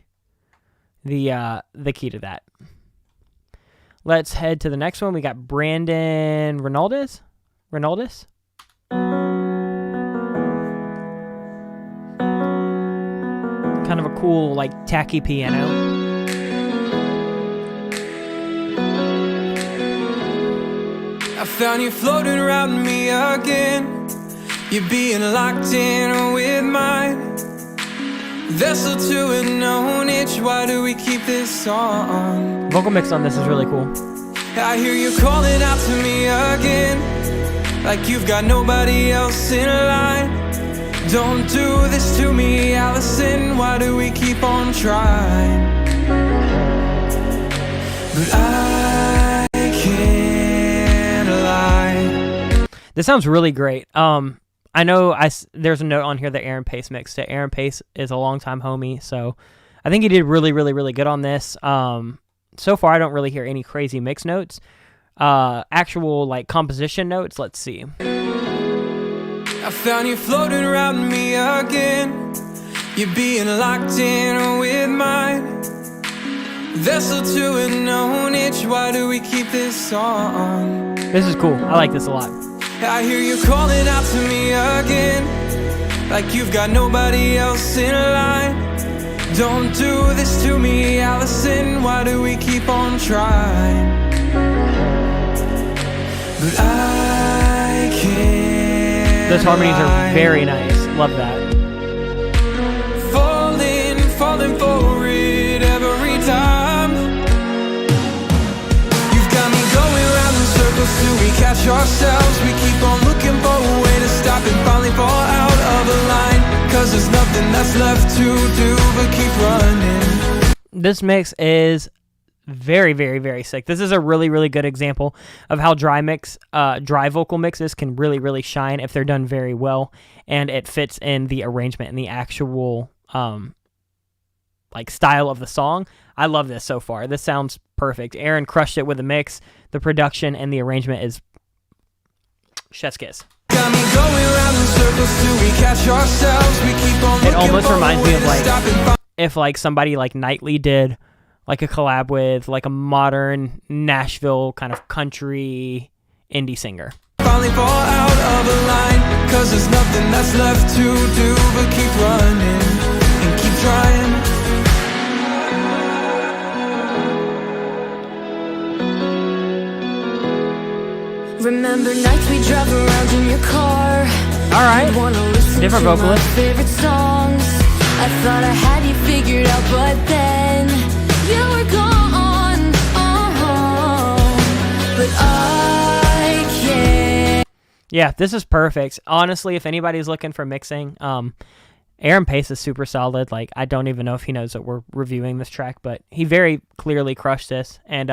the key to that. Let's head to the next one. We got Brandon Ronaldez. Kind of a cool, like, tacky piano. I found you floating around me again. You're being locked in with mine. Vessel to a known itch. Why do we keep this on? Vocal mix on this is really cool. I hear you calling out to me again, like you've got nobody else in line. Don't do this to me, Allison. Why do we keep on trying? But I can't lie. This sounds really great. I know there's a note on here that Aaron Pace mixed it. Aaron Pace is a longtime homie, so I think he did really, really, really good on this. So far, I don't really hear any crazy mix notes. Actual like composition notes, let's see. I found you floating around me again. You're being locked in with mine. Vessel to a known itch. Why do we keep this on? This is cool. I like this a lot. I hear you calling out to me again, like you've got nobody else in line. Don't do this to me, Allison. Why do we keep on trying? But I can't. Those harmonies are very nice. Love that. Falling for it every time. You've got me going round in circles till we catch ourselves. We keep on looking for a way to stop and finally fall out of a line. Cause there's nothing that's left to do but keep running. This mix is very, very, very sick. This is a really, really good example of how dry vocal mixes can really, really shine if they're done very well, and it fits in the arrangement and the actual like style of the song. I love this so far. This sounds perfect. Aaron crushed it with the mix. The production and the arrangement is chef's kiss. Got me going round in circles till we catch ourselves. We keep on. It almost reminds me of like if like somebody like Knightley did like a collab with like a modern Nashville kind of country indie singer. Finally fall out of a line, cause there's nothing that's left to do but keep running and keep trying. Remember nights we drive around in your car. Alright, different vocalist. Favorite songs. I thought I had you figured out, but then you were gone. But I can't. Yeah, this is perfect. Honestly, if anybody's looking for mixing, Aaron Pace is super solid. Like, I don't even know if he knows that we're reviewing this track, but he very clearly crushed this. And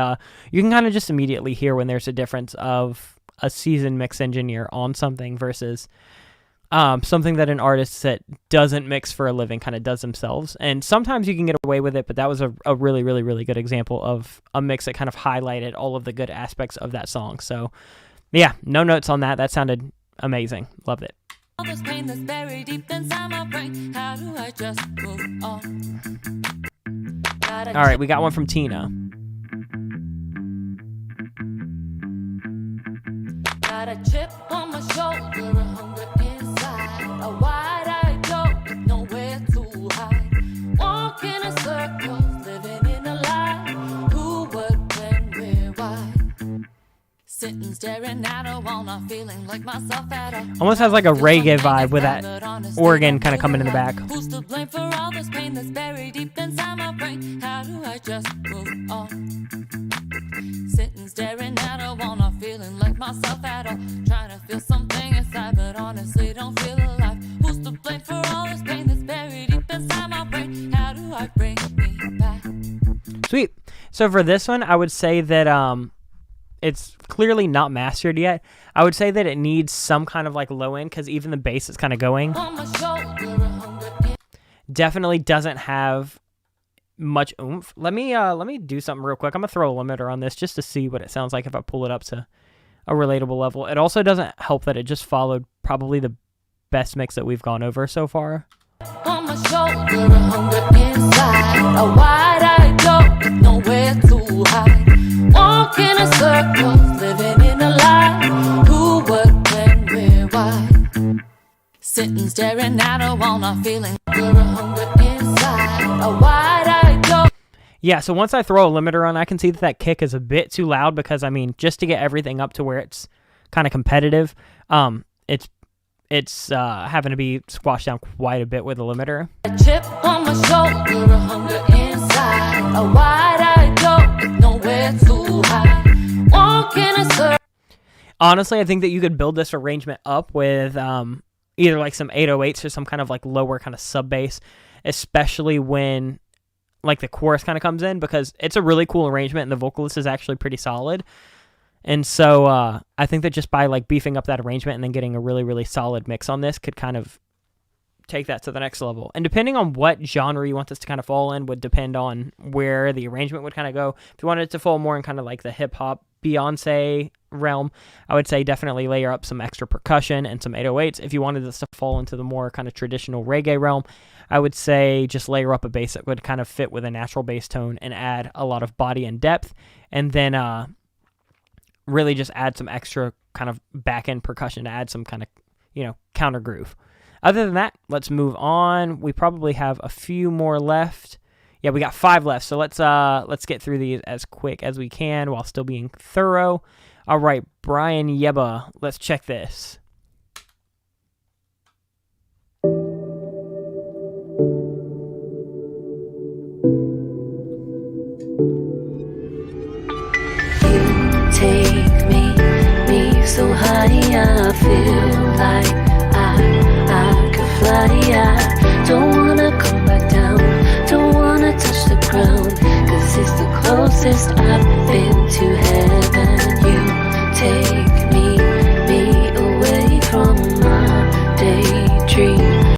you can kind of just immediately hear when there's a difference of a seasoned mix engineer on something versus something that an artist that doesn't mix for a living kind of does themselves. And sometimes you can get away with it, but that was a really, really, really good example of a mix that kind of highlighted all of the good aspects of that song. So, yeah, no notes on that. That sounded amazing. Loved it. All this pain that's buried deep inside my brain. How do I just move on? All right, we got one from Tina. Got a chip on my shoulder, a hunger inside, a wide-eyed door with nowhere to hide. Walk in a circle, living in a lie. Who, what, when, where, why? Sitting staring at a wall, not feeling like myself at all. Almost has like a reggae vibe with that organ kind of coming in the back. Who's to blame for all this pain that's buried deep inside my brain? How do I just move on? Sitting staring at a wall, not feeling like myself at all. Trying to feel something inside, but honestly don't feel alive. Who's to blame for all this pain that's buried deep inside my brain? How do I bring me back? Sweet. So for this one, I would say that it's clearly not mastered yet. I would say that it needs some kind of like low end, because even the bass is kind of going. Definitely doesn't have much oomph. Let me do something real quick. I'm gonna throw a limiter on this just to see what it sounds like if I pull it up to a relatable level. It also doesn't help that it just followed probably the best mix that we've gone over so far. On my shoulder, a hunger inside, a wide-eyed door with nowhere to hide. Walk in a circle, living in a lie. Who, what, when, where, why? Sitting staring at a wall, not feeling a hunger inside, a wide-eyed door. Yeah, so once I throw a limiter on, I can see that that kick is a bit too loud because, I mean, just to get everything up to where it's kind of competitive, it's having to be squashed down quite a bit with a limiter. A chip on my shoulder, a hunger inside, a wide-eyed door with nowhere to hide. Walk in a circle. Honestly, I think that you could build this arrangement up with either like some 808s or some kind of like lower kind of sub bass, especially when like the chorus kind of comes in, because it's a really cool arrangement and the vocalist is actually pretty solid. And so I think that just by like beefing up that arrangement and then getting a really, really solid mix on this could kind of take that to the next level. And depending on what genre you want this to kind of fall in would depend on where the arrangement would kind of go. If you wanted it to fall more in kind of like the hip-hop Beyonce realm, I would say definitely layer up some extra percussion and some 808s. If you wanted this to fall into the more kind of traditional reggae realm, I would say just layer up a bass that would kind of fit with a natural bass tone and add a lot of body and depth. And then really just add some extra kind of back-end percussion to add some kind of, counter groove. Other than that, let's move on. We probably have a few more left. Yeah, we got 5 left, so let's get through these as quick as we can while still being thorough. All right, Brian Yeba, let's check this. Take me so high, I feel like I could fly. I don't wanna come back down, don't wanna touch the ground, 'cause it's the closest I've been to heaven. You take me away from my daydream.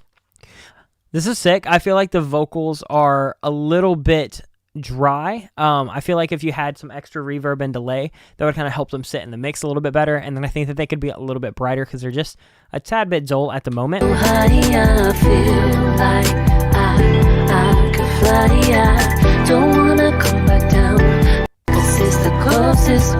This is sick. I feel like the vocals are a little bit dry. I feel like if you had some extra reverb and delay, that would kind of help them sit in the mix a little bit better. And then I think that they could be a little bit brighter because they're just a tad bit dull at the moment. So high, I feel like I could fly. I don't wanna come back down, 'cause it's the closest.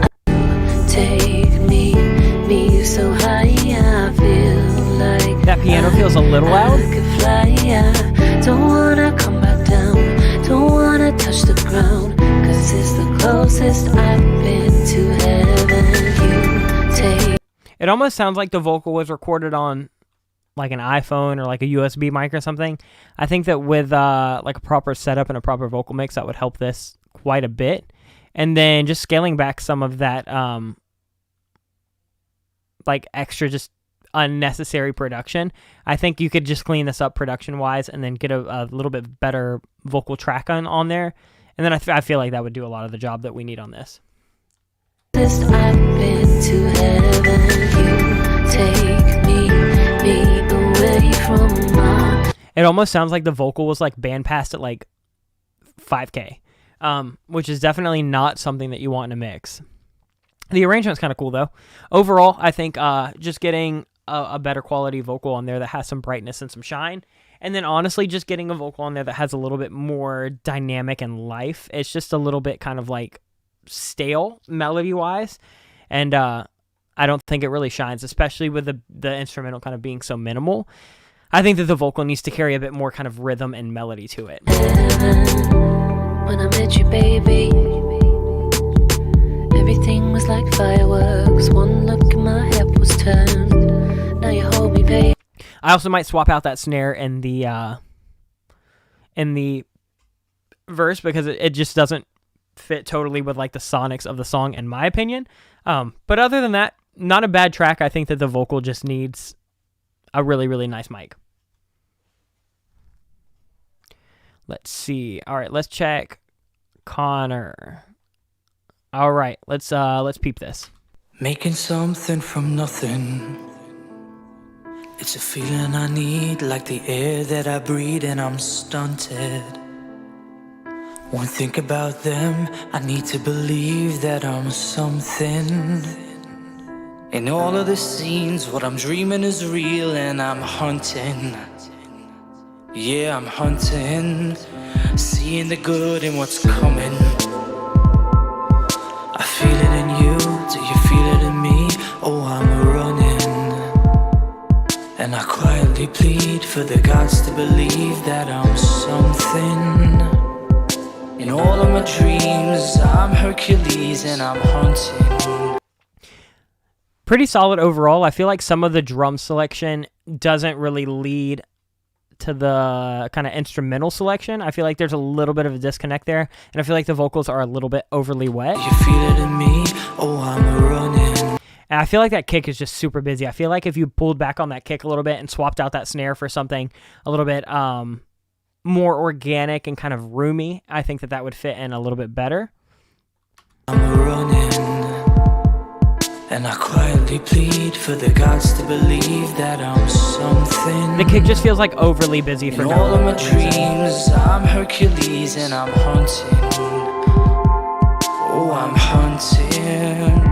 Take me so high, I feel like That piano feels a little loud. I could fly. I don't wanna come back down, don't wanna touch the ground, 'cause it's the closest I've been to heaven. You take. It almost sounds like the vocal was recorded on like an iPhone or like a USB mic or something. I think that with like a proper setup and a proper vocal mix, that would help this quite a bit. And then just scaling back some of that like extra just unnecessary production. I think you could just clean this up production-wise and then get a little bit better vocal track on there. And then I feel like that would do a lot of the job that we need on this. I've been to heaven, you take me away from my... It almost sounds like the vocal was like bandpassed at like 5K, which is definitely not something that you want in a mix. The arrangement's kind of cool though. Overall, I think just getting a better quality vocal on there that has some brightness and some shine, and then honestly just getting a vocal on there that has a little bit more dynamic and life. It's just a little bit kind of like stale melody-wise, and I don't think it really shines, especially with the instrumental kind of being so minimal. I think that the vocal needs to carry a bit more kind of rhythm and melody to it. When I met you, baby, everything was like fireworks. One look and my head was turned. Now you hold me, baby. I also might swap out that snare in the verse because it just doesn't fit totally with like the sonics of the song in my opinion. But other than that, not a bad track. I think that the vocal just needs a really, really nice mic. Let's see. All right, let's check Connor. All right, let's peep this. Making something from nothing. It's a feeling I need, like the air that I breathe, and I'm stunted. Won't think about them, I need to believe that I'm something. In all of the scenes, what I'm dreaming is real, and I'm hunting. Yeah, I'm hunting, seeing the good in what's coming. I feel it in you, do you feel it in me? Oh, I'm running, and I quietly plead for the gods to believe that I'm something. In all of my dreams, I'm Hercules and I'm hunting. Pretty solid overall. I feel like some of the drum selection doesn't really lead to the kind of instrumental selection. I feel like there's a little bit of a disconnect there, and I feel like the vocals are a little bit overly wet. You feel it in me? Oh, I'm running. And I feel like that kick is just super busy. I feel like if you pulled back on that kick a little bit and swapped out that snare for something a little bit more organic and kind of roomy, I think that would fit in a little bit better. I'm running, and I quietly plead for the gods to believe that I'm something. The kick just feels like overly busy for in no all of my reason. dreams, I'm Hercules and I'm hunting. Oh, I'm hunting.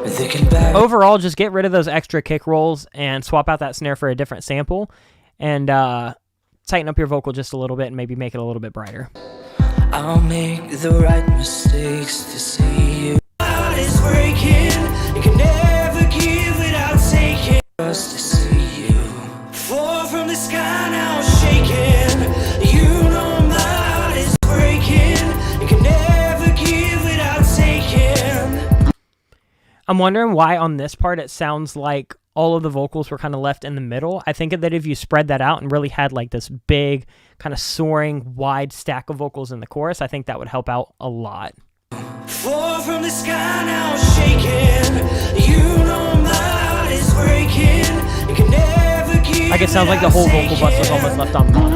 Thinking back. Overall, just get rid of those extra kick rolls and swap out that snare for a different sample, and tighten up your vocal just a little bit and maybe make it a little bit brighter. I'll make the right mistakes to see you. Is breaking, you can never give without taking. Just to see you fall from the sky now shaking. You know my heart is breaking, you can never give without taking. I'm wondering why on this part it sounds like all of the vocals were kind of left in the middle. I think that if you spread that out and really had like this big kind of soaring wide stack of vocals in the chorus, I think that would help out a lot. Fall from the sky now shaking. You know my heart is breaking. You can never give. Like it sounds like the whole vocal bus was almost left on mono.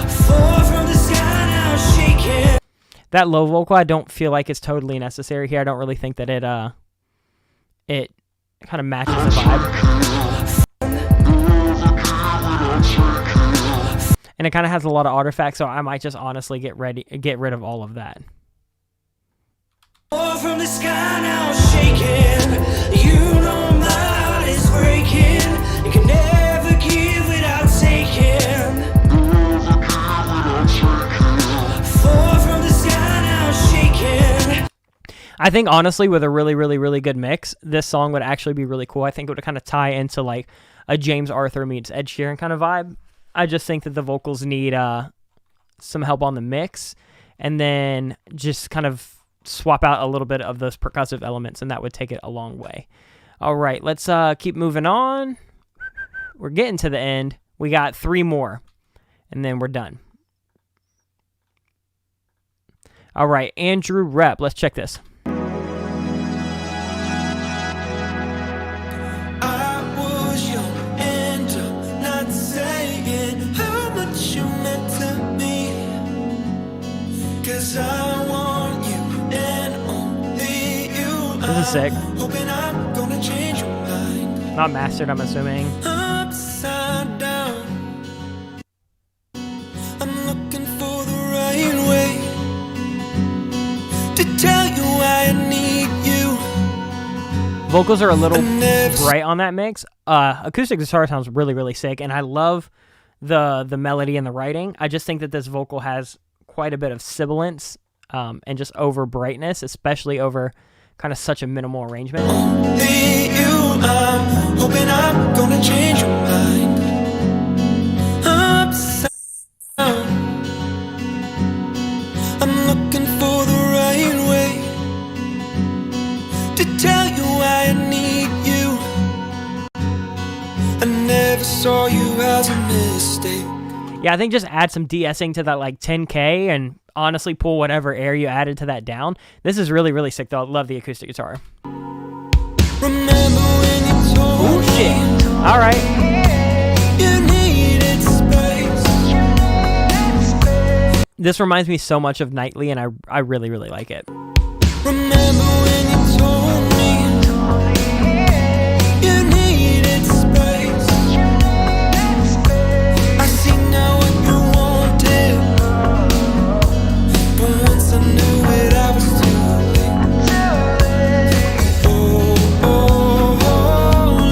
Fall from the sky now shaking. That low vocal, I don't feel like it's totally necessary here. I don't really think that it kind of matches the vibe. And it kind of has a lot of artifacts, so I might just honestly get rid of all of that. From the sky now shaking. You know my heart is breaking. You can never give without taking. Fall from the sky now shaking. I think honestly, with a really, really, really good mix, this song would actually be really cool. I think it would kind of tie into like a James Arthur meets Ed Sheeran kind of vibe. I just think that the vocals need some help on the mix, and then just kind of swap out a little bit of those percussive elements, and that would take it a long way. All right, let's keep moving on. We're getting to the end. We got 3 more, and then we're done. All right, Andrew Rep. Let's check this. 'Cause I want you and only you. This is sick. Hoping I'm gonna change your mind. Not mastered, I'm assuming. Upside down. I'm looking for the right way to tell you why I need you. Vocals are a little bright on that mix. Acoustic guitar sounds really, really sick, and I love the melody and the writing. I just think that this vocal has quite a bit of sibilance and just over brightness, especially over kind of such a minimal arrangement. Only you, I'm hoping I'm gonna change your mind. Upside down. I'm looking for the right way to tell you why I need you. I never saw you as a mistake. Yeah, I think just add some de-essing to that like 10K and honestly pull whatever air you added to that down. This is really, really sick though. I love the acoustic guitar. Remember when you told Oh shit. All right. you needed space? This reminds me so much of Nightly, and I really, really like it. Remember when you told me you needed space? I see now what you wanted, but once I knew it, I was too late.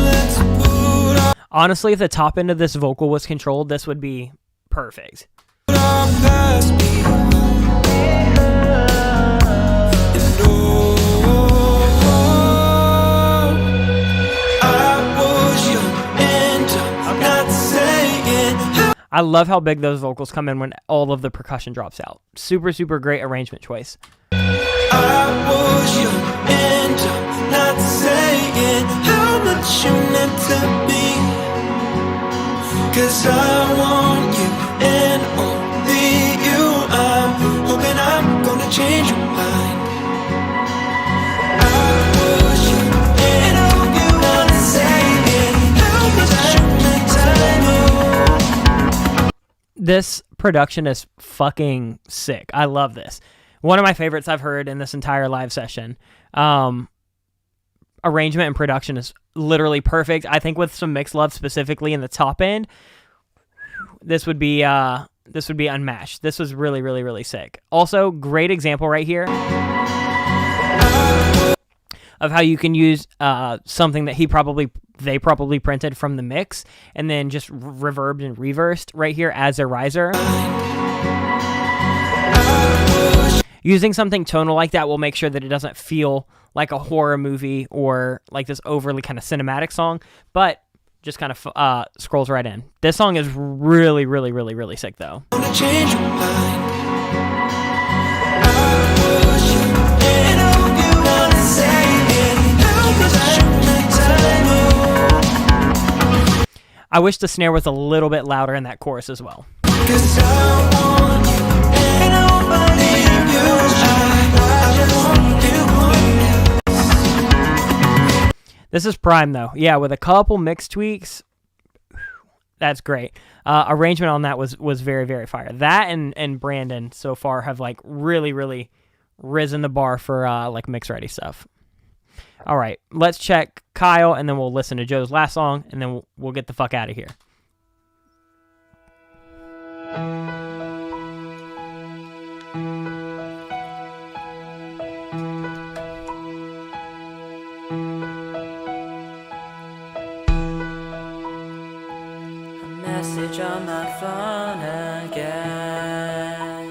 Let's put Honestly, if the top end of this vocal was controlled, this would be perfect. our past behind. And I was young and dumb, not saying how I love how big those vocals come in when all of the percussion drops out. Super, super great arrangement choice. I was young and dumb, not saying how much you meant to me. 'Cause I want you and only you. I'm hoping I'm gonna change your mind. I was young and you not saying how much you meant to me. This production is fucking sick. I love this. One of my favorites I've heard in this entire live session. Arrangement and production is literally perfect. I think with some mix love specifically in the top end, this would be unmatched. This was really, really, really sick. Also, great example right here of how you can use something that they probably printed from the mix and then just reverbed and reversed right here as a riser. Using something tonal like that will make sure that it doesn't feel like a horror movie or like this overly kind of cinematic song, but just kind of scrolls right in. This song is really, really, really, really sick though. Gonna change your mind. I was young and you not saying how much you meant to me. I wish the snare was a little bit louder in that chorus as well. 'Cause I want you and nobody you. I just want you. This is prime though. Yeah, with a couple mix tweaks, that's great. Arrangement on that was very, very fire. That and Brandon so far have like really, really risen the bar for like mix ready stuff. All right, let's check Kyle and then we'll listen to Joe's last song and then we'll get the fuck out of here. Message on my phone again.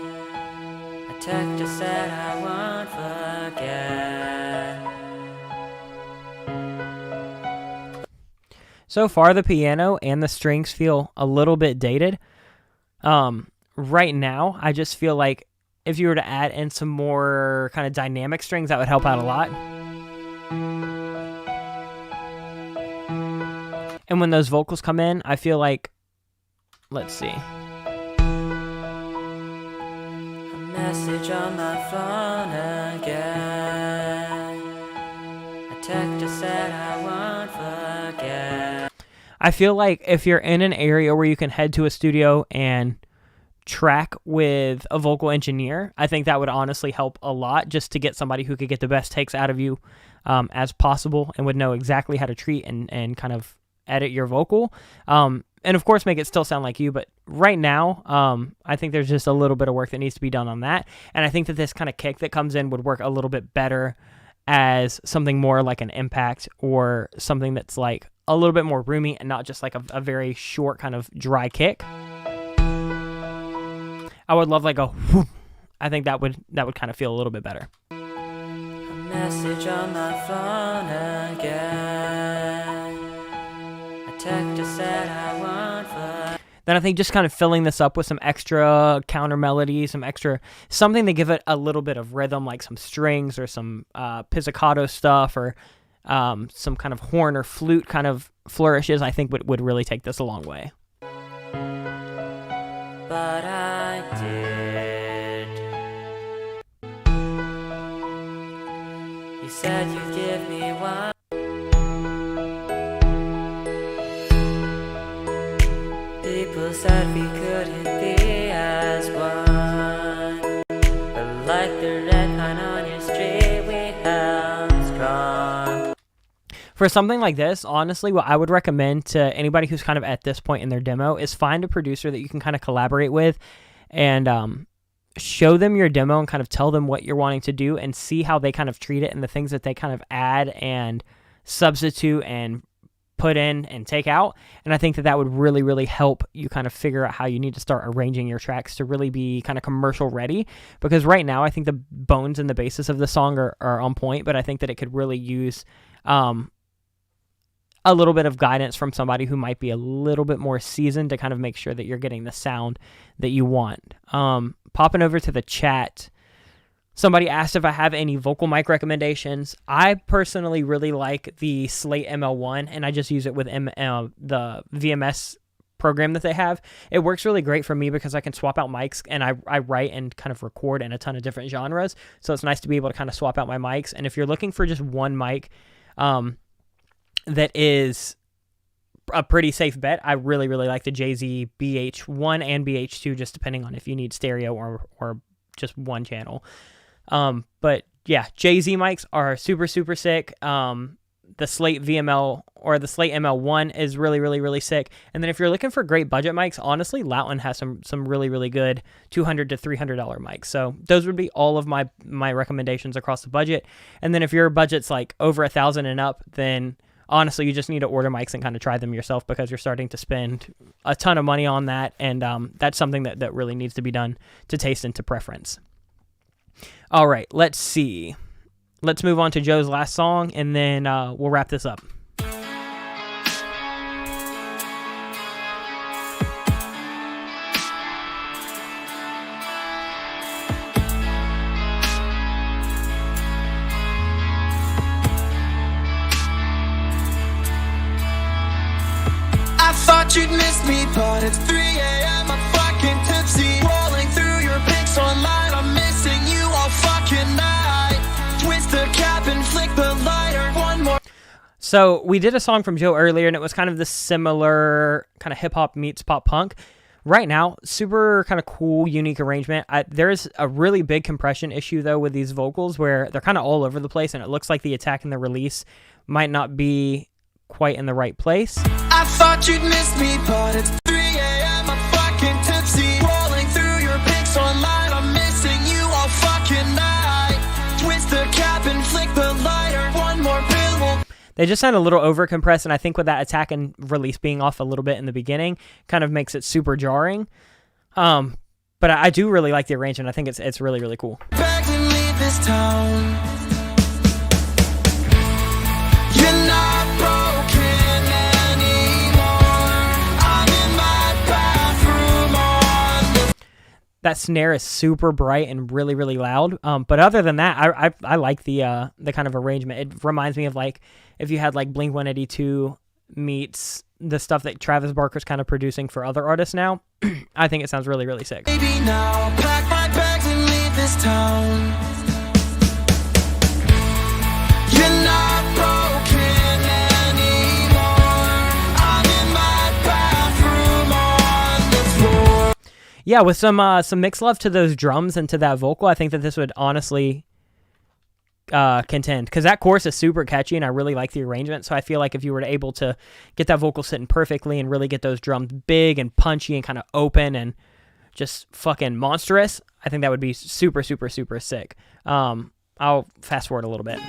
A text just said I won't forget. So far, the piano and the strings feel a little bit dated. Right now, I just feel like if you were to add in some more kind of dynamic strings, that would help out a lot. And when those vocals come in, I feel like, let's see. A message on my phone again. A text just said I won't forget. I feel like if you're in an area where you can head to a studio and track with a vocal engineer. I think that would honestly help a lot, just to get somebody who could get the best takes out of you as possible and would know exactly how to treat and kind of edit your vocal. And of course, make it still sound like you. But right now, I think there's just a little bit of work that needs to be done on that. And I think that this kind of kick that comes in would work a little bit better as something more like an impact, or something that's like a little bit more roomy and not just like a very short kind of dry kick. I would love like a whoop. I think that would kind of feel a little bit better. A message on my phone again. A text that said I want for. Then I think just kind of filling this up with some extra counter melody, something to give it a little bit of rhythm, like some strings or some pizzicato stuff, or some kind of horn or flute kind of flourishes, I think would really take this a long way. But I did. You said you'd give me one. People said we couldn't be as one, but like the red pine on your street, we held strong. For something like this, honestly, what I would recommend to anybody who's kind of at this point in their demo is find a producer that you can kind of collaborate with, and show them your demo and kind of tell them what you're wanting to do, and see how they kind of treat it and the things that they kind of add and substitute and put in and take out. And I think that would really, really help you kind of figure out how you need to start arranging your tracks to really be kind of commercial ready. Because right now, I think the bones and the basis of the song are on point, but I think that it could really use a little bit of guidance from somebody who might be a little bit more seasoned to kind of make sure that you're getting the sound that you want. Popping over to the chat, somebody asked if I have any vocal mic recommendations. I personally really like the Slate ML1, and I just use it with the VMS program that they have. It works really great for me because I can swap out mics, and I write and kind of record in a ton of different genres. So it's nice to be able to kind of swap out my mics. And if you're looking for just one mic, that is a pretty safe bet, I really, really like the JZ BH1 and BH2, just depending on if you need stereo or just one channel. But yeah, JZ mics are super, super sick. The Slate VML or the Slate ML1 is really, really, really sick. And then if you're looking for great budget mics, honestly, Loudon has some really, really good $200 to $300 mics. So those would be all of my recommendations across the budget. And then if your budget's like over $1,000 and up, then honestly, you just need to order mics and kind of try them yourself, because you're starting to spend a ton of money on that. And that's something that really needs to be done to taste and to preference. All right, let's see. Let's move on to Joe's last song, and then we'll wrap this up. I thought you'd miss me, but it's 3 a.m. I'm fucking tipsy. Rolling through your pics online, I'm missing you all fucking night. Twist the cap and flick the lighter. One more. So we did a song from Joe earlier, and it was kind of the similar kind of hip hop meets pop punk. Right now, super kind of cool, unique arrangement. There's a really big compression issue though with these vocals, where they're kind of all over the place, and it looks like the attack and the release might not be quite in the right place. I thought you'd miss me, but it's 3 a.m. I'm fucking tipsy. Rolling through your pics online, I'm missing you all fucking night. Twist the cap and flick the lighter. One more pill will. They just sound a little over compressed, and I think with that attack and release being off a little bit in the beginning, kind of makes it super jarring. But I do really like the arrangement. I think it's really, really cool. Back and leave this town. You're not broken anymore. I'm in my bathroom on the. That snare is super bright and really, really loud. But other than that, I like the kind of arrangement. It reminds me of like if you had like Blink-182 meets the stuff that Travis Barker's kind of producing for other artists now. I think it sounds really, really sick. Baby, now pack my bags and leave this town. You're not broken anymore. I'm in my bathroom on the floor. yeah, with some mixed love to those drums and to that vocal, I think that this would honestly contend, because that chorus is super catchy and I really like the arrangement. So I feel like if you were able to get that vocal sitting perfectly and really get those drums big and punchy and kind of open and just fucking monstrous, I think that would be super, super, super sick. I'll fast forward a little bit.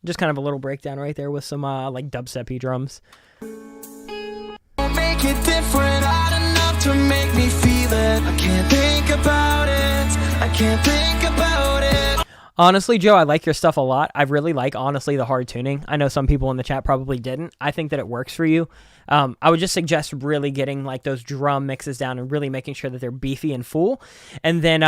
Just kind of a little breakdown right there with some like dubstep-y drums. Make it different, hard enough to make me feel it. I can't think about it. I can't think about it. Honestly, Joe, I like your stuff a lot. I really like, honestly, the hard tuning. I know some people in the chat probably didn't. I think that it works for you. I would just suggest really getting like those drum mixes down and really making sure that they're beefy and full. And then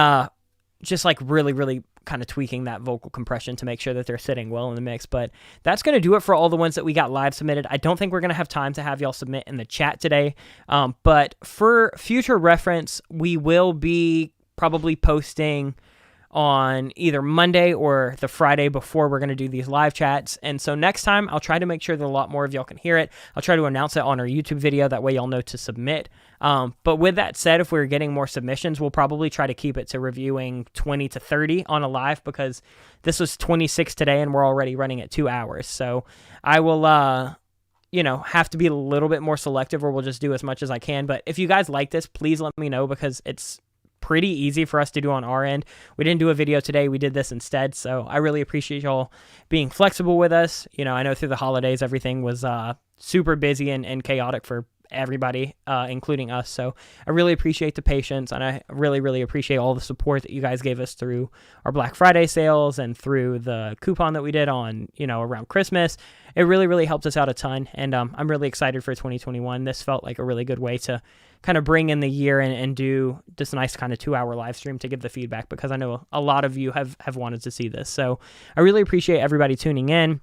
just like really, really kind of tweaking that vocal compression to make sure that they're sitting well in the mix. But that's going to do it for all the ones that we got live submitted. I don't think we're going to have time to have y'all submit in the chat today. But for future reference, we will be probably posting on either Monday or the Friday before we're going to do these live chats. And so next time, I'll try to make sure that a lot more of y'all can hear it. I'll try to announce it on our YouTube video. That way y'all know to submit. But with that said, if we're getting more submissions, we'll probably try to keep it to reviewing 20 to 30 on a live, because this was 26 today and we're already running at 2 hours. So I will, have to be a little bit more selective, or we'll just do as much as I can. But if you guys like this, please let me know, because it's pretty easy for us to do on our end. We didn't do a video today. We did this instead. So I really appreciate y'all being flexible with us. I know through the holidays, everything was super busy and chaotic for everybody, including us. So I really appreciate the patience, and I really, really appreciate all the support that you guys gave us through our Black Friday sales and through the coupon that we did on, around Christmas. It really, really helped us out a ton. And I'm really excited for 2021. This felt like a really good way to kind of bring in the year and do this nice kind of 2-hour live stream to give the feedback, because I know a lot of you have wanted to see this. So I really appreciate everybody tuning in.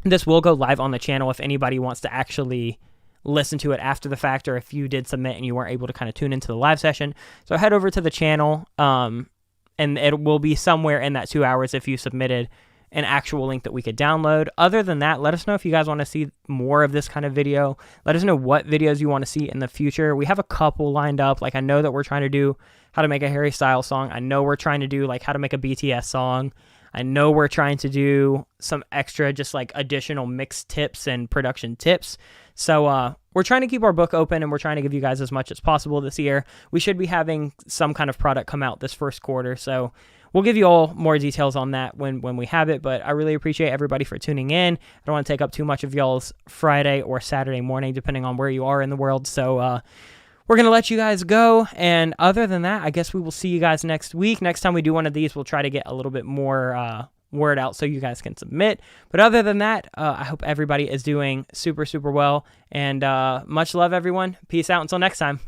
This will go live on the channel if anybody wants to actually listen to it after the fact, or if you did submit and you weren't able to kind of tune into the live session. So head over to the channel, and it will be somewhere in that 2 hours if you submitted an actual link that we could download. Other than that, let us know if you guys want to see more of this kind of video. Let us know what videos you want to see in the future. We have a couple lined up. Like, I know that we're trying to do how to make a Harry Styles song. I know we're trying to do like how to make a BTS song. I know we're trying to do some extra, just like additional mix tips and production tips. So we're trying to keep our book open, and we're trying to give you guys as much as possible this year. We should be having some kind of product come out this first quarter. So we'll give you all more details on that when we have it. But I really appreciate everybody for tuning in. I don't want to take up too much of y'all's Friday or Saturday morning, depending on where you are in the world. So we're going to let you guys go. And other than that, I guess we will see you guys next week. Next time we do one of these, we'll try to get a little bit more word out so you guys can submit. But other than that, I hope everybody is doing super, super well. And much love, everyone. Peace out until next time.